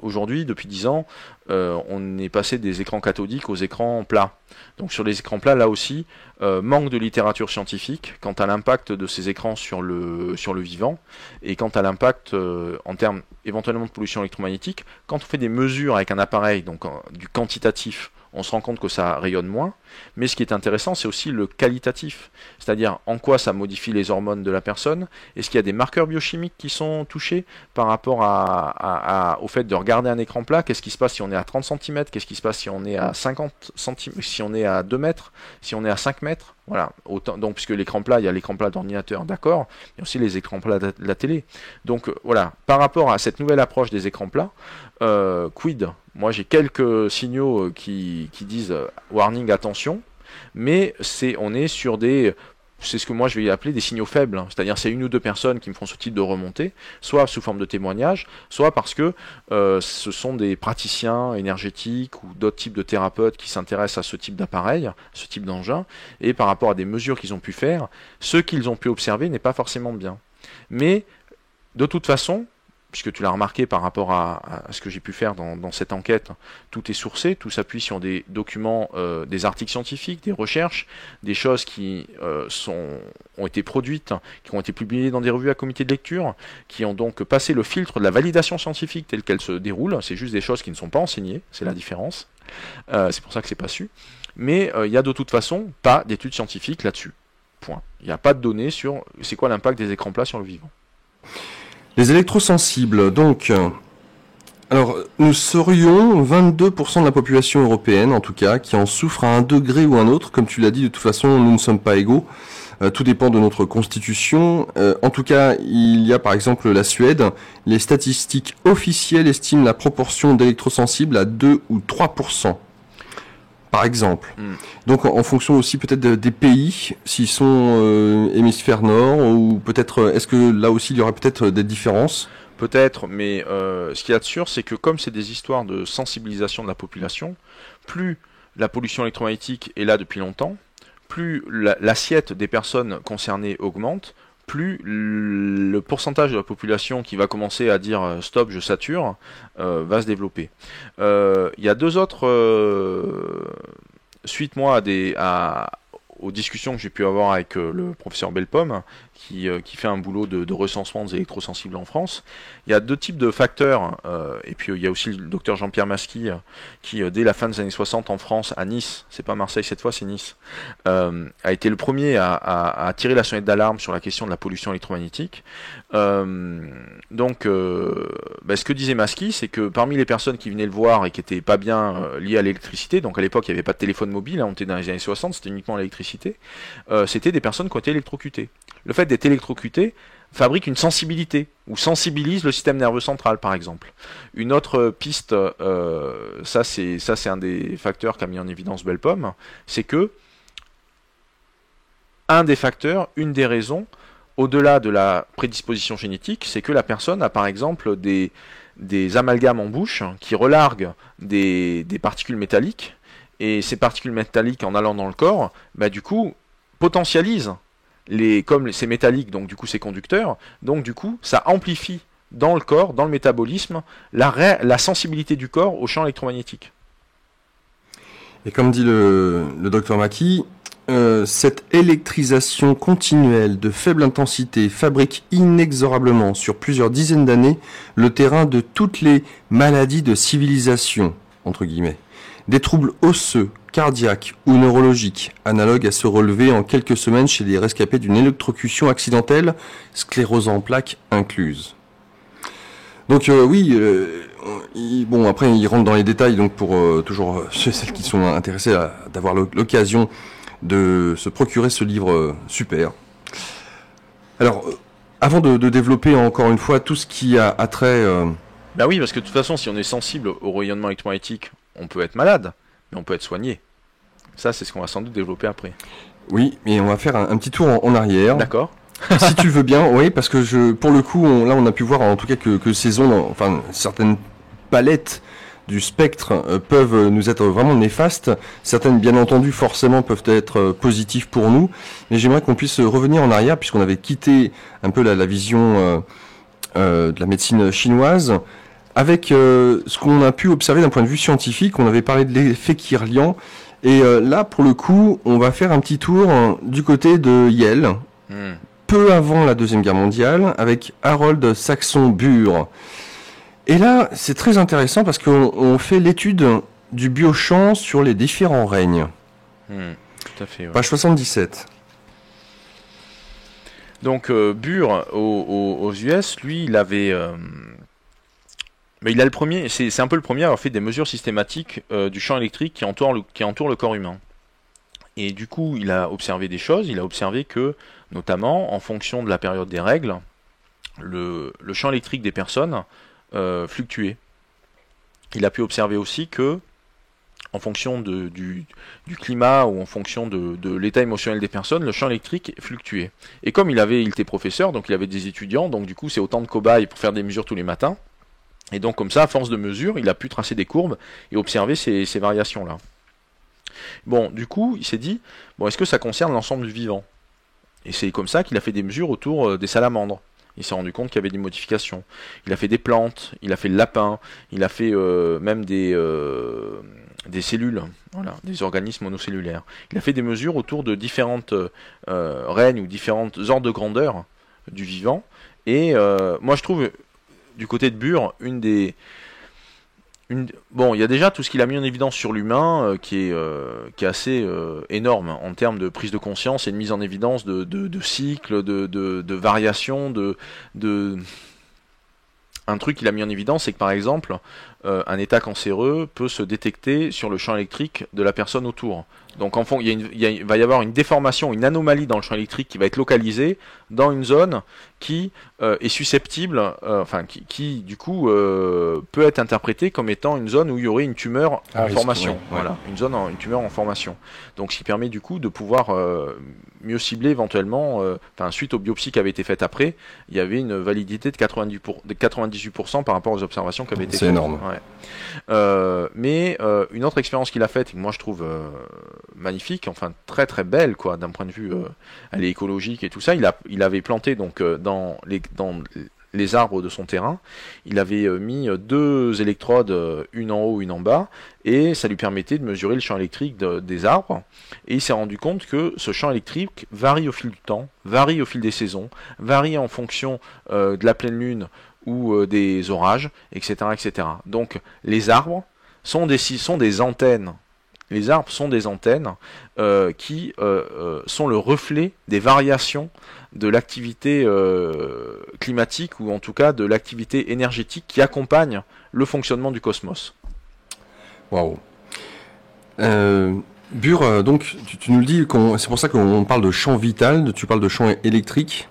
aujourd'hui, depuis 10 ans, on est passé des écrans cathodiques aux écrans plats. Donc sur les écrans plats, là aussi, manque de littérature scientifique quant à l'impact de ces écrans sur le vivant et quant à l'impact en termes éventuellement de pollution électromagnétique. Quand on fait des mesures avec un appareil, donc du quantitatif, on se rend compte que ça rayonne moins. Mais ce qui est intéressant, c'est aussi le qualitatif, c'est-à-dire en quoi ça modifie les hormones de la personne. Est-ce qu'il y a des marqueurs biochimiques qui sont touchés par rapport au fait de regarder un écran plat? Qu'est-ce qui se passe si on est à 30 cm? Qu'est-ce qui se passe si on est à 50 cm? Si on est à 2 mètres? Si on est à 5 mètres? Voilà. Donc, puisque l'écran plat, il y a l'écran plat d'ordinateur, d'accord, il y a aussi les écrans plats de la télé. Donc, voilà. Par rapport à cette nouvelle approche des écrans plats, quid? Moi, j'ai quelques signaux qui disent warning, attention, mais on est sur c'est ce que moi je vais appeler des signaux faibles, hein. C'est-à-dire c'est une ou deux personnes qui me font ce type de remontée, soit sous forme de témoignage, soit parce que ce sont des praticiens énergétiques ou d'autres types de thérapeutes qui s'intéressent à ce type d'appareil, ce type d'engin, et par rapport à des mesures qu'ils ont pu faire, ce qu'ils ont pu observer n'est pas forcément bien. Mais de toute façon, puisque tu l'as remarqué par rapport à ce que j'ai pu faire dans cette enquête, tout est sourcé, tout s'appuie sur des documents, des articles scientifiques, des recherches, des choses qui ont été produites, qui ont été publiées dans des revues à comité de lecture, qui ont donc passé le filtre de la validation scientifique telle qu'elle se déroule. C'est juste des choses qui ne sont pas enseignées, c'est la différence. C'est pour ça que c'est pas su. Mais il n'y a de toute façon pas d'études scientifiques là-dessus. Point. Il n'y a pas de données sur c'est quoi l'impact des écrans plats sur le vivant. Les électrosensibles, donc, alors nous serions 22% de la population européenne, en tout cas, qui en souffre à un degré ou un autre. Comme tu l'as dit, de toute façon, nous ne sommes pas égaux. Tout dépend de notre constitution. En tout cas, il y a par exemple la Suède. Les statistiques officielles estiment la proportion d'électrosensibles à 2 ou 3%. Par exemple. Donc en fonction aussi peut-être des pays, s'ils sont hémisphère nord, ou peut-être, est-ce que là aussi il y aura peut-être des différences? Peut-être, mais ce qu'il y a de sûr, c'est que comme c'est des histoires de sensibilisation de la population, plus la pollution électromagnétique est là depuis longtemps, plus l'assiette des personnes concernées augmente, plus le pourcentage de la population qui va commencer à dire stop, je sature, va se développer. Il y a deux autres, suite moi aux discussions que j'ai pu avoir avec le professeur Belpomme, qui fait un boulot de recensement des électrosensibles en France, il y a deux types de facteurs, et puis il y a aussi le docteur Jean-Pierre Masqui, qui dès la fin des années 60 en France, à Nice, c'est pas Marseille cette fois, c'est Nice, a été le premier à tirer la sonnette d'alarme sur la question de la pollution électromagnétique. Donc, ce que disait Masqui, c'est que parmi les personnes qui venaient le voir et qui étaient pas bien liées à l'électricité, donc à l'époque il n'y avait pas de téléphone mobile, hein, on était dans les années 60, c'était uniquement l'électricité, c'était des personnes qui ont été électrocutées. Le fait d'être électrocuté fabrique une sensibilité, ou sensibilise le système nerveux central par exemple. Une autre piste, ça c'est un des facteurs qu'a mis en évidence Belpomme, c'est que un des facteurs, une des raisons, au-delà de la prédisposition génétique, c'est que la personne a par exemple des amalgames en bouche qui relarguent des particules métalliques, et ces particules métalliques en allant dans le corps, du coup, potentialisent comme c'est métallique, donc du coup c'est conducteur, donc du coup ça amplifie dans le corps, dans le métabolisme, la sensibilité du corps au champ électromagnétique. Et comme dit le docteur Mackie, cette électrisation continuelle de faible intensité fabrique inexorablement sur plusieurs dizaines d'années le terrain de toutes les maladies de civilisation, entre guillemets. Des troubles osseux, cardiaques ou neurologiques, analogues à se relever en quelques semaines chez les rescapés d'une électrocution accidentelle, sclérose en plaques incluse. Donc bon, après il rentre dans les détails, donc pour toujours celles qui sont intéressées d'avoir l'occasion de se procurer ce livre super. Alors, avant de développer encore une fois tout ce qui a trait... Oui, parce que de toute façon, si on est sensible au rayonnement électromagnétique, on peut être malade, mais on peut être soigné. Ça, c'est ce qu'on va sans doute développer après. Oui, mais on va faire un petit tour en arrière. D'accord. Si tu veux bien, oui, parce que pour le coup, là, on a pu voir en tout cas que ces ondes, enfin, certaines palettes du spectre peuvent nous être vraiment néfastes. Certaines, bien entendu, forcément, peuvent être positives pour nous. Mais j'aimerais qu'on puisse revenir en arrière, puisqu'on avait quitté un peu la vision de la médecine chinoise, avec ce qu'on a pu observer d'un point de vue scientifique. On avait parlé de l'effet Kirlian. Et là, pour le coup, on va faire un petit tour du côté de Yale, peu avant la Deuxième Guerre mondiale, avec Harold Saxon Burr. Et là, c'est très intéressant parce qu'on fait l'étude du biochamp sur les différents règnes. Tout à fait. Ouais. Page 77. Donc Burr aux US, lui, il avait, mais il a le premier, c'est un peu le premier à avoir fait des mesures systématiques du champ électrique qui entoure le corps humain. Et du coup, il a observé des choses. Il a observé que, notamment, en fonction de la période des règles, le champ électrique des personnes fluctuait. Il a pu observer aussi que, en fonction du climat ou en fonction de l'état émotionnel des personnes, le champ électrique fluctuait. Et comme il était professeur, donc il avait des étudiants, donc du coup c'est autant de cobayes pour faire des mesures tous les matins. Et donc comme ça, à force de mesure, il a pu tracer des courbes et observer ces variations-là. Bon, du coup, il s'est dit, est-ce que ça concerne l'ensemble du vivant? Et c'est comme ça qu'il a fait des mesures autour des salamandres. Il s'est rendu compte qu'il y avait des modifications. Il a fait des plantes, il a fait le lapin, il a fait même des cellules, voilà, des organismes monocellulaires. Il a fait des mesures autour de différentes règnes ou différentes ordres de grandeur du vivant. Et moi je trouve, du côté de Burr, bon, il y a déjà tout ce qu'il a mis en évidence sur l'humain qui est assez énorme en termes de prise de conscience et de mise en évidence de cycles, de variations, un truc qu'il a mis en évidence, c'est que par exemple, un état cancéreux peut se détecter sur le champ électrique de la personne autour. Donc en fond, il va y avoir une déformation, une anomalie dans le champ électrique qui va être localisée dans une zone qui est susceptible, qui du coup peut être interprétée comme étant une zone où il y aurait une tumeur en formation. Ouais. Voilà, une tumeur en formation. Donc ce qui permet du coup de pouvoir mieux cibler éventuellement, suite aux biopsies qui avaient été faites après, il y avait une validité de 98% par rapport aux observations qui avaient été faites. C'est énorme. Ouais. Mais une autre expérience qu'il a faite, et que moi je trouve magnifique, enfin très très belle d'un point de vue elle est écologique et tout ça, il avait planté donc dans les arbres de son terrain. Il avait mis 2 électrodes, une en haut, une en bas, et ça lui permettait de mesurer le champ électrique des arbres. Et il s'est rendu compte que ce champ électrique varie au fil du temps, varie au fil des saisons, varie en fonction de la pleine lune ou des orages, etc., etc. Donc les arbres sont des antennes. Les arbres sont des antennes qui sont le reflet des variations de l'activité climatique, ou en tout cas de l'activité énergétique qui accompagne le fonctionnement du cosmos. Waouh. Burr, donc tu nous le dis, c'est pour ça qu'on parle de champ vital, tu parles de champ électrique.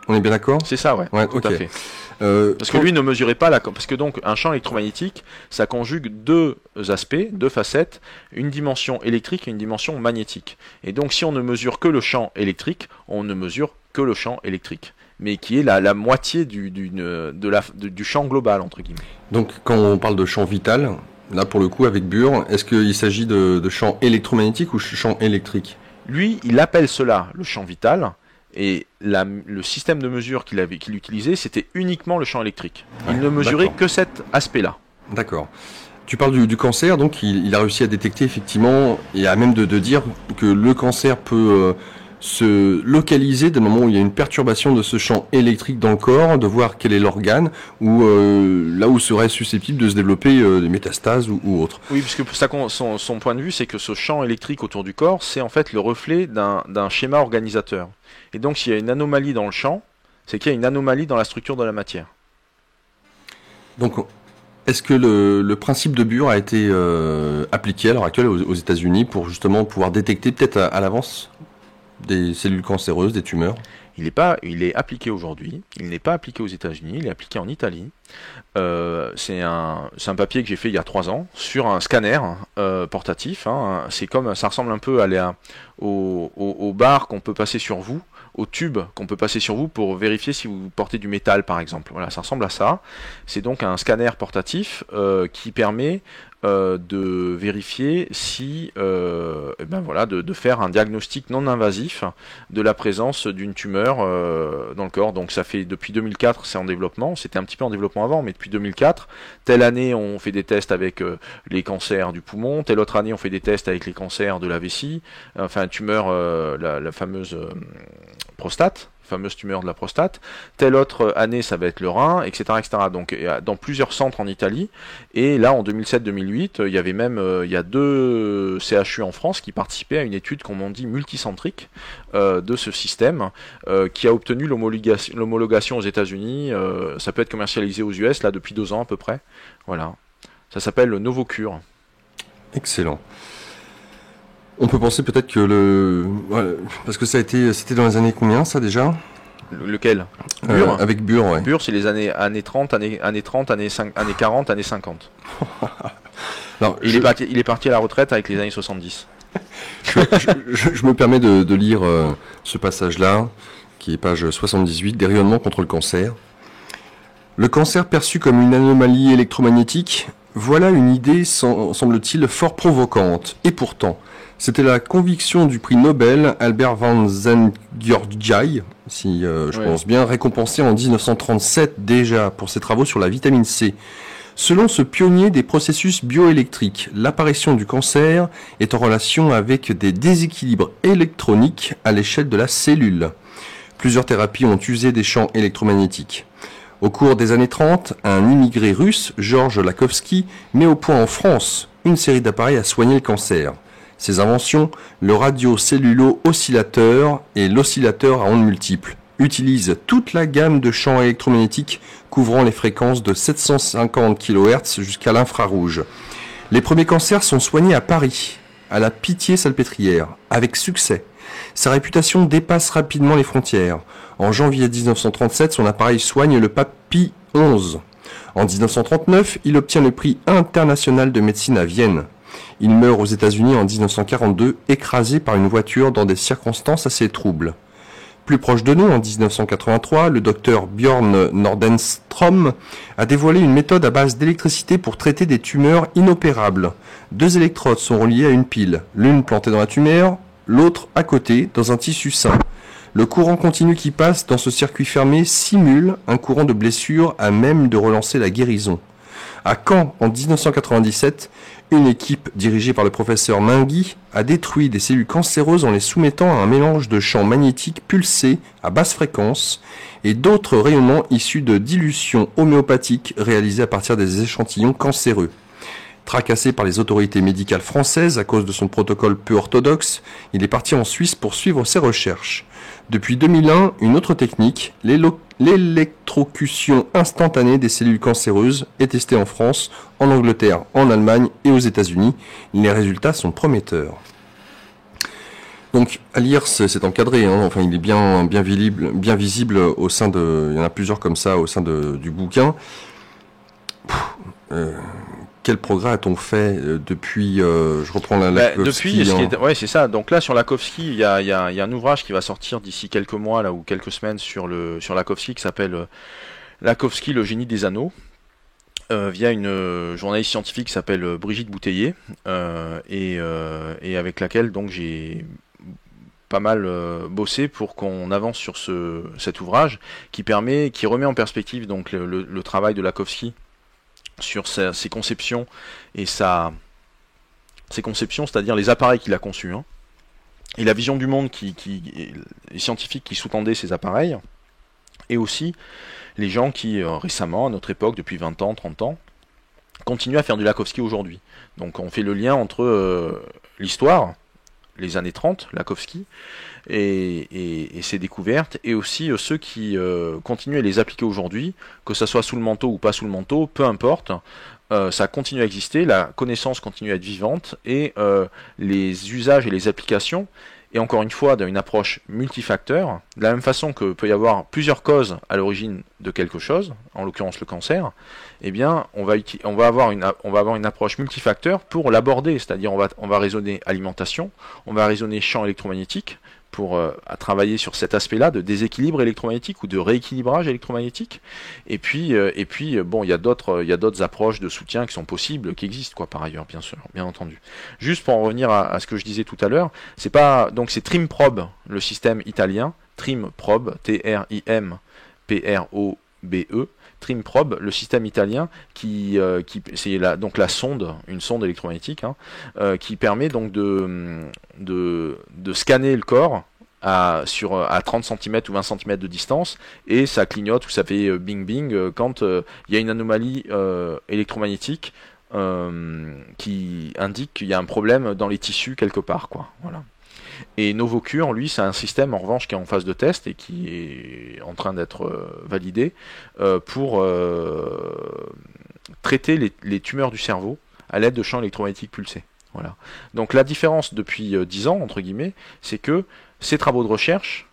On est bien d'accord ? C'est ça, ouais, tout à fait. Parce que lui ne mesurait pas parce que donc un champ électromagnétique, ça conjugue 2 aspects, 2 facettes, une dimension électrique et une dimension magnétique. Et donc si on ne mesure que le champ électrique, on ne mesure que le champ électrique, mais qui est la moitié du champ global, entre guillemets. Donc quand on parle de champ vital, là pour le coup avec Burr, est-ce qu'il s'agit de champ électromagnétique ou champ électrique ? Lui, il appelle cela le champ vital. Et le système de mesure qu'il utilisait, c'était uniquement le champ électrique. Il ne mesurait que cet aspect-là. D'accord. Tu parles du cancer, donc il a réussi à détecter effectivement, et à même de dire que le cancer peut se localiser dès le moment où il y a une perturbation de ce champ électrique dans le corps, de voir quel est l'organe, ou là où serait susceptible de se développer des métastases ou autre. Oui, puisque son point de vue, c'est que ce champ électrique autour du corps, c'est en fait le reflet d'un schéma organisateur. Et donc, s'il y a une anomalie dans le champ, c'est qu'il y a une anomalie dans la structure de la matière. Donc, est-ce que le principe de Burr a été appliqué à l'heure actuelle aux États-Unis pour justement pouvoir détecter peut-être à l'avance des cellules cancéreuses, des tumeurs ? Il est appliqué aujourd'hui, il n'est pas appliqué aux États-Unis, il est appliqué en Italie. C'est un papier que j'ai fait il y a 3 ans sur un scanner portatif. Ça ressemble un peu au bar qu'on peut passer sur vous, au tube qu'on peut passer sur vous pour vérifier si vous portez du métal, par exemple. Voilà, ça ressemble à ça. C'est donc un scanner portatif qui permet de vérifier si, de faire un diagnostic non invasif de la présence d'une tumeur dans le corps. Donc ça fait depuis 2004, c'est en développement. C'était un petit peu en développement avant, mais depuis 2004, telle année on fait des tests avec les cancers du poumon, telle autre année on fait des tests avec les cancers de la vessie, enfin tumeur, la fameuse prostate. Fameuse tumeur de la prostate, telle autre année ça va être le rein, etc., etc. Donc dans plusieurs centres en Italie, et là en 2007-2008, il y avait même il y a 2 CHU en France qui participaient à une étude qu'on dit multicentrique de ce système, qui a obtenu l'homologation aux États-Unis. Ça peut être commercialisé aux US là depuis 2 ans à peu près. Voilà, ça s'appelle le Novocure. Excellent. On peut penser peut-être que parce que c'était dans les années combien ça déjà ? Lequel ? Burr ? Avec Burr, ouais. Burr, c'est les années 30, années 40, années 50. Alors, il est parti à la retraite avec les années 70. je me permets de lire ce passage-là, qui est page 78, des rayonnements contre le cancer. Le cancer perçu comme une anomalie électromagnétique, voilà une idée, semble-t-il, fort provocante. Et pourtant, c'était la conviction du prix Nobel Albert van Zengyorgyai, si je pense bien, récompensé en 1937 déjà pour ses travaux sur la vitamine C. Selon ce pionnier des processus bioélectriques, l'apparition du cancer est en relation avec des déséquilibres électroniques à l'échelle de la cellule. Plusieurs thérapies ont usé des champs électromagnétiques. Au cours des années 30, un immigré russe, Georges Lakhovsky, met au point en France une série d'appareils à soigner le cancer. Ses inventions, le radiocellulo-oscillateur et l'oscillateur à ondes multiples, utilisent toute la gamme de champs électromagnétiques couvrant les fréquences de 750 kHz jusqu'à l'infrarouge. Les premiers cancers sont soignés à Paris, à la Pitié-Salpêtrière, avec succès. Sa réputation dépasse rapidement les frontières. En janvier 1937, son appareil soigne le pape Pie XI. En 1939, il obtient le prix international de médecine à Vienne. Il meurt aux États-Unis en 1942, écrasé par une voiture dans des circonstances assez troubles. Plus proche de nous, en 1983, le docteur Björn Nordenström a dévoilé une méthode à base d'électricité pour traiter des tumeurs inopérables. 2 électrodes sont reliées à une pile, l'une plantée dans la tumeur, l'autre à côté, dans un tissu sain. Le courant continu qui passe dans ce circuit fermé simule un courant de blessure à même de relancer la guérison. À Caen, en 1997, une équipe dirigée par le professeur Mingui a détruit des cellules cancéreuses en les soumettant à un mélange de champs magnétiques pulsés à basse fréquence et d'autres rayonnements issus de dilutions homéopathiques réalisées à partir des échantillons cancéreux. Tracassé par les autorités médicales françaises à cause de son protocole peu orthodoxe, il est parti en Suisse pour suivre ses recherches. Depuis 2001, une autre technique, l'électrocution instantanée des cellules cancéreuses, est testée en France, en Angleterre, en Allemagne et aux États-Unis. Les résultats sont prometteurs. Donc, à lire, c'est encadré, hein. Enfin, il est bien visible au sein de, il y en a plusieurs comme ça au sein du bouquin. Quel progrès a-t-on fait depuis je reprends Lakowski, depuis, ouais, c'est ça. Donc là, sur Lakowski, il y a un ouvrage qui va sortir d'ici quelques mois là ou quelques semaines sur Lakowski qui s'appelle Lakowski, le génie des anneaux, via une journaliste scientifique qui s'appelle Brigitte Bouteiller, et avec laquelle donc j'ai pas mal bossé pour qu'on avance sur cet ouvrage qui remet en perspective donc le travail de Lakowski sur ses conceptions et ses conceptions, c'est-à-dire les appareils qu'il a conçus, hein, et la vision du monde les scientifiques qui sous-tendaient ces appareils, et aussi les gens qui récemment, à notre époque, depuis 20 ans, 30 ans, continuent à faire du Lakowski aujourd'hui. Donc on fait le lien entre l'histoire, les années 30, Lakowski, et ses découvertes, et aussi ceux qui continuent à les appliquer aujourd'hui, que ça soit sous le manteau ou pas sous le manteau, peu importe, ça continue à exister, la connaissance continue à être vivante, et les usages et les applications, et encore une fois, d'une approche multifacteur, de la même façon que peut y avoir plusieurs causes à l'origine de quelque chose, en l'occurrence le cancer, eh bien, on va avoir une approche multifacteur pour l'aborder, c'est-à-dire on va raisonner alimentation, on va raisonner champ électromagnétique, pour à travailler sur cet aspect-là de déséquilibre électromagnétique ou de rééquilibrage électromagnétique. Et puis bon, il y a d'autres approches de soutien qui sont possibles, qui existent quoi par ailleurs, bien sûr, bien entendu. Juste pour en revenir à ce que je disais tout à l'heure, c'est TrimProbe, le système italien, TrimProbe, TrimProbe, TrimProbe, le système italien c'est la sonde, une sonde électromagnétique, hein, qui permet donc de scanner le corps à 30 cm ou 20 cm de distance, et ça clignote ou ça fait bing bing quand il y a une anomalie électromagnétique qui indique qu'il y a un problème dans les tissus quelque part, quoi. Voilà. Et Novocure, lui, c'est un système en revanche qui est en phase de test et qui est en train d'être validé pour traiter les tumeurs du cerveau à l'aide de champs électromagnétiques pulsés. Voilà. Donc la différence depuis 10 ans, entre guillemets, c'est que ces travaux de recherche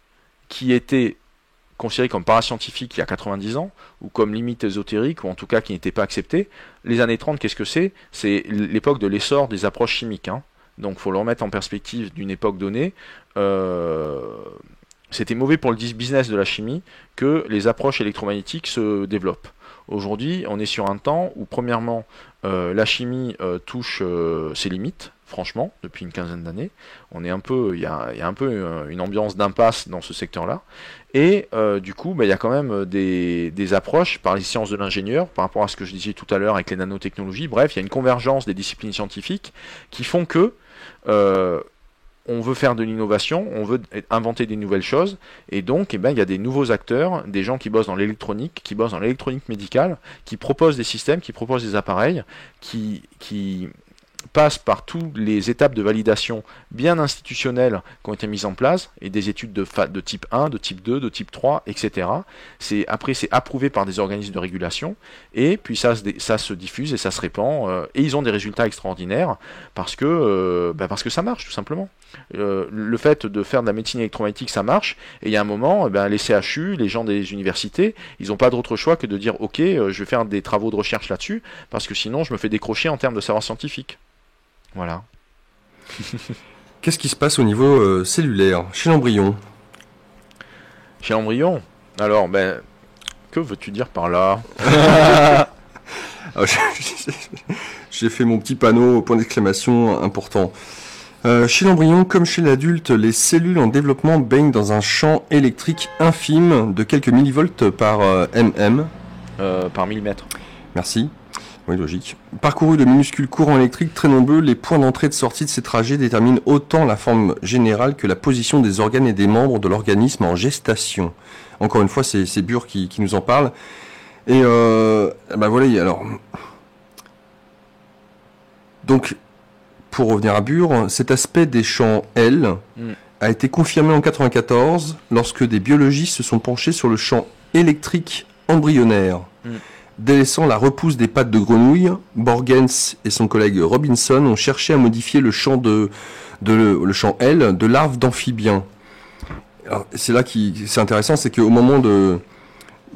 qui étaient considérés comme parascientifiques il y a 90 ans, ou comme limite ésotérique, ou en tout cas qui n'étaient pas acceptés, les années 30, qu'est-ce que c'est ? C'est l'époque de l'essor des approches chimiques, hein. Donc il faut le remettre en perspective d'une époque donnée. C'était mauvais pour le business de la chimie que les approches électromagnétiques se développent. Aujourd'hui, on est sur un temps où, premièrement, la chimie touche ses limites, franchement, depuis une quinzaine d'années. Il y a un peu une ambiance d'impasse dans ce secteur-là. Et du coup, il y a quand même des approches par les sciences de l'ingénieur, par rapport à ce que je disais tout à l'heure avec les nanotechnologies. Bref, il y a une convergence des disciplines scientifiques qui font que on veut faire de l'innovation, on veut inventer des nouvelles choses, et donc il y a des nouveaux acteurs, des gens qui bossent dans l'électronique, qui bossent dans l'électronique médicale, qui proposent des systèmes, qui proposent des appareils, qui passent par toutes les étapes de validation bien institutionnelles qui ont été mises en place, et des études de type 1, de type 2, de type 3, etc. Après, c'est approuvé par des organismes de régulation, et puis ça se diffuse et ça se répand, et ils ont des résultats extraordinaires, parce que ça marche, tout simplement. Le fait de faire de la médecine électromagnétique, ça marche, et il y a un moment, les CHU, les gens des universités, ils n'ont pas d'autre choix que de dire, ok, je vais faire des travaux de recherche là-dessus, parce que sinon je me fais décrocher en termes de savoir scientifique. Voilà. Qu'est-ce qui se passe au niveau cellulaire, chez l'embryon ? Chez l'embryon ? Alors, que veux-tu dire par là ? J'ai fait mon petit panneau, point d'exclamation important. Chez l'embryon, comme chez l'adulte, les cellules en développement baignent dans un champ électrique infime de quelques millivolts par mm. Par millimètre. Merci. Oui, logique. Parcouru de minuscules courants électriques très nombreux, les points d'entrée et de sortie de ces trajets déterminent autant la forme générale que la position des organes et des membres de l'organisme en gestation. Encore une fois, c'est Burr qui nous en parle. Et voilà, alors... Donc, pour revenir à Burr, cet aspect des champs L a été confirmé en 1994 lorsque des biologistes se sont penchés sur le champ électrique embryonnaire. Délaissant la repousse des pattes de grenouille, Borgens et son collègue Robinson ont cherché à modifier le champ le champ L de larves d'amphibiens. Alors, c'est là c'est intéressant, c'est qu'au moment de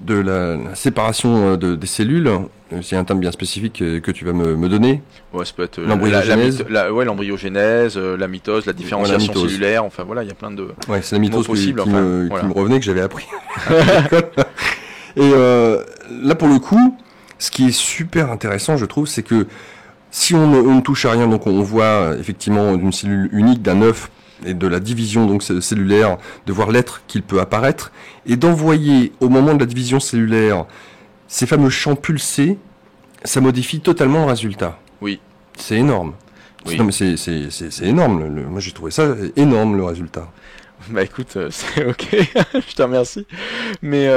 la séparation des cellules, c'est un terme bien spécifique que tu vas me donner. Ouais, ça peut être l'embryogénèse. L'embryogénesse, la mitose, la différenciation cellulaire, enfin voilà, il y a plein de c'est la mitose possibles, qui me revenait, que j'avais appris à l'école. Et là, pour le coup, ce qui est super intéressant, je trouve, c'est que si on ne touche à rien, donc on voit effectivement d'une cellule unique, d'un œuf, et de la division donc cellulaire, de voir l'être qu'il peut apparaître, et d'envoyer au moment de la division cellulaire ces fameux champs pulsés, ça modifie totalement le résultat. Oui. C'est énorme. Oui. Non, mais c'est énorme. Moi, j'ai trouvé ça énorme, le résultat. Bah écoute, c'est ok, je te remercie. Mais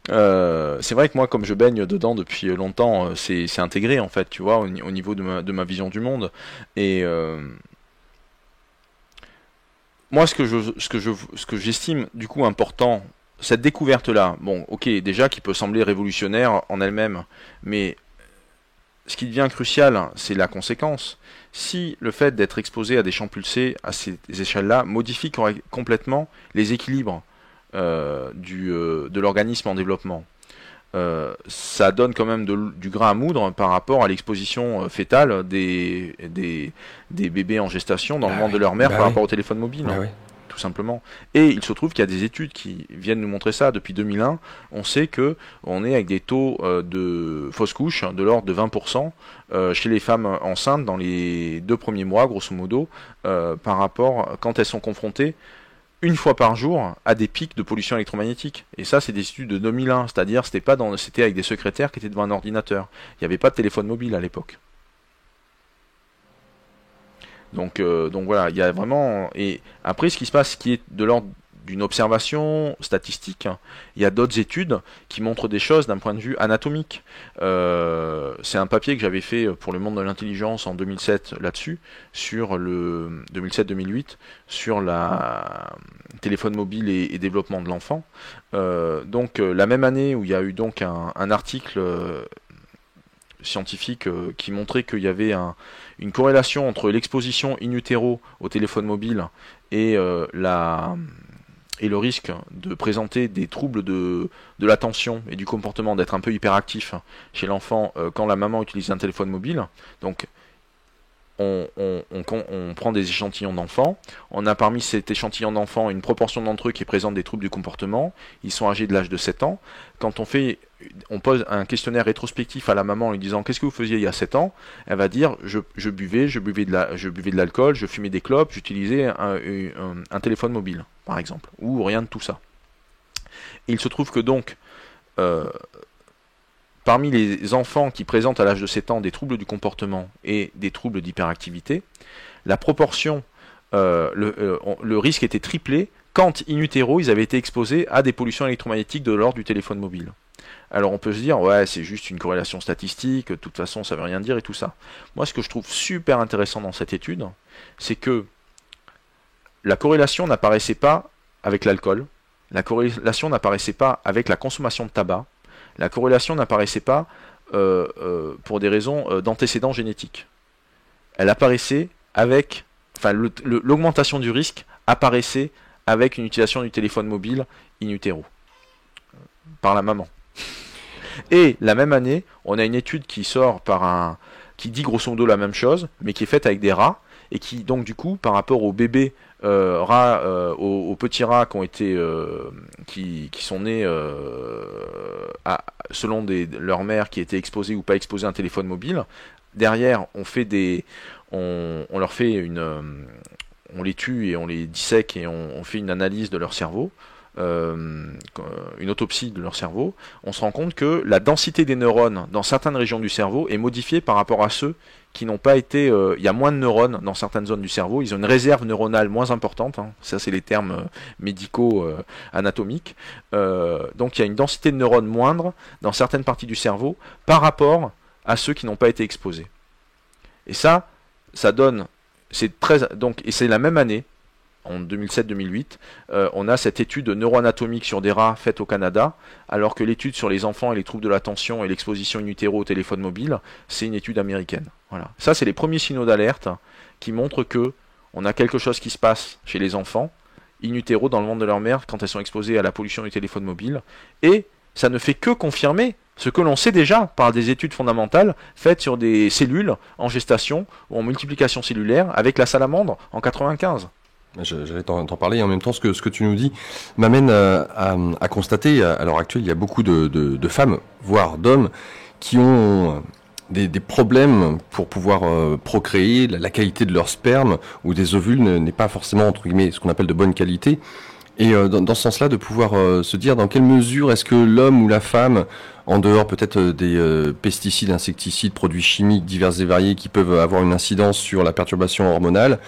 c'est vrai que moi, comme je baigne dedans depuis longtemps, c'est intégré en fait, tu vois, au niveau de ma vision du monde. Et moi, ce que j'estime du coup important, cette découverte-là, bon, ok, déjà qui peut sembler révolutionnaire en elle-même, mais ce qui devient crucial, c'est la conséquence. Si le fait d'être exposé à des champs pulsés à ces échelles-là modifie complètement les équilibres de l'organisme en développement, ça donne quand même du grain à moudre par rapport à l'exposition fétale des bébés en gestation dans le ventre de leur mère par rapport au téléphone mobile. Tout simplement. Et il se trouve qu'il y a des études qui viennent nous montrer ça. Depuis 2001, on sait que on est avec des taux de fausses couches de l'ordre de 20% chez les femmes enceintes dans les 2 premiers mois, grosso modo, par rapport quand elles sont confrontées une fois par jour à des pics de pollution électromagnétique. Et ça, c'est des études de 2001, c'est-à-dire c'était avec des secrétaires qui étaient devant un ordinateur. Il n'y avait pas de téléphone mobile à l'époque. Donc voilà, il y a vraiment... Et après, ce qui se passe, qui est de l'ordre d'une observation statistique, il y a d'autres études qui montrent des choses d'un point de vue anatomique. C'est un papier que j'avais fait pour le monde de l'intelligence en 2007 là-dessus, sur le 2007-2008, sur la téléphone mobile et développement de l'enfant. La même année où il y a eu donc un article scientifique qui montrait qu'il y avait une corrélation entre l'exposition in utero au téléphone mobile et le risque de présenter des troubles de l'attention et du comportement, d'être un peu hyperactif chez l'enfant quand la maman utilise un téléphone mobile. Donc on prend des échantillons d'enfants, on a parmi cet échantillon d'enfants une proportion d'entre eux qui présente des troubles du comportement, ils sont âgés de l'âge de 7 ans. Quand on pose un questionnaire rétrospectif à la maman en lui disant qu'est-ce que vous faisiez il y a 7 ans, elle va dire je buvais de l'alcool, je fumais des clopes, j'utilisais un téléphone mobile par exemple, ou rien de tout ça. Et il se trouve que donc parmi les enfants qui présentent à l'âge de 7 ans des troubles du comportement et des troubles d'hyperactivité, la proportion, le risque était triplé quand in utero ils avaient été exposés à des pollutions électromagnétiques de l'ordre du téléphone mobile. Alors on peut se dire, ouais, c'est juste une corrélation statistique, de toute façon ça veut rien dire et tout ça. Moi ce que je trouve super intéressant dans cette étude, c'est que la corrélation n'apparaissait pas avec l'alcool, la corrélation n'apparaissait pas avec la consommation de tabac, la corrélation n'apparaissait pas pour des raisons d'antécédents génétiques. Elle apparaissait avec... Enfin, l'augmentation du risque apparaissait avec une utilisation du téléphone mobile in utero, par la maman. Et la même année, on a une étude qui sort qui dit grosso modo la même chose, mais qui est faite avec des rats, et qui donc du coup, par rapport aux bébés rats, aux petits rats qui ont été, qui sont nés selon leur mère qui était exposée ou pas exposée à un téléphone mobile, derrière on leur fait on les tue et on les dissèque et on fait une analyse de leur cerveau, une autopsie de leur cerveau, on se rend compte que la densité des neurones dans certaines régions du cerveau est modifiée par rapport à ceux qui n'ont pas été... il y a moins de neurones dans certaines zones du cerveau, ils ont une réserve neuronale moins importante, hein, ça c'est les termes médicaux anatomiques, donc il y a une densité de neurones moindre dans certaines parties du cerveau par rapport à ceux qui n'ont pas été exposés. Et ça donne... Donc, et c'est la même année, en 2007-2008, on a cette étude neuroanatomique sur des rats faite au Canada, alors que l'étude sur les enfants et les troubles de l'attention et l'exposition in utero au téléphone mobile, c'est une étude américaine. Voilà. Ça, c'est les premiers signaux d'alerte qui montrent que on a quelque chose qui se passe chez les enfants, in utero dans le ventre de leur mère, quand elles sont exposées à la pollution du téléphone mobile, et ça ne fait que confirmer ce que l'on sait déjà par des études fondamentales faites sur des cellules en gestation ou en multiplication cellulaire avec la salamandre en 95. J'allais t'en parler, et en même temps ce que tu nous dis m'amène à constater, à l'heure actuelle, il y a beaucoup de femmes, voire d'hommes, qui ont des problèmes pour pouvoir procréer. La qualité de leur sperme ou des ovules n'est pas forcément, entre guillemets, ce qu'on appelle de bonne qualité. Et dans ce sens-là, de pouvoir se dire dans quelle mesure est-ce que l'homme ou la femme, en dehors peut-être des pesticides, insecticides, produits chimiques divers et variés qui peuvent avoir une incidence sur la perturbation hormonale,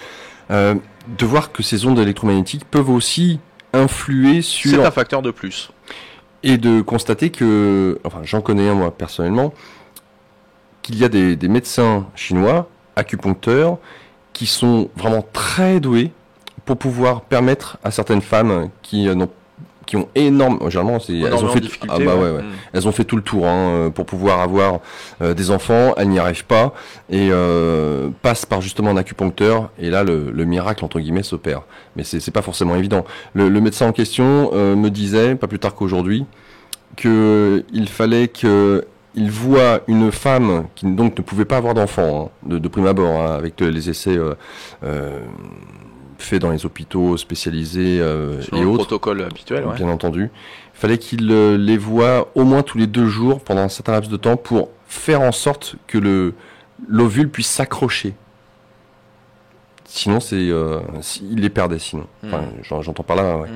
de voir que ces ondes électromagnétiques peuvent aussi influer sur... C'est un facteur de plus. Et de constater que, enfin j'en connais un moi personnellement, qu'il y a des médecins chinois, acupuncteurs, qui sont vraiment très doués pour pouvoir permettre à certaines femmes qui ont généralement elles ont fait elles ont fait tout le tour pour pouvoir avoir des enfants, elles n'y arrivent pas et passent par justement un acupuncteur et là le miracle entre guillemets s'opère. Mais c'est pas forcément évident. Le médecin en question me disait pas plus tard qu'aujourd'hui que il fallait que il voit une femme qui donc ne pouvait pas avoir d'enfant de prime abord avec les essais fait dans les hôpitaux spécialisés et autres. Protocole habituel, bien entendu. Il fallait qu'il les voie au moins tous les 2 jours pendant un certain laps de temps pour faire en sorte que l'ovule puisse s'accrocher. Sinon, il les perdait sinon. Enfin, j'entends par là. Ouais.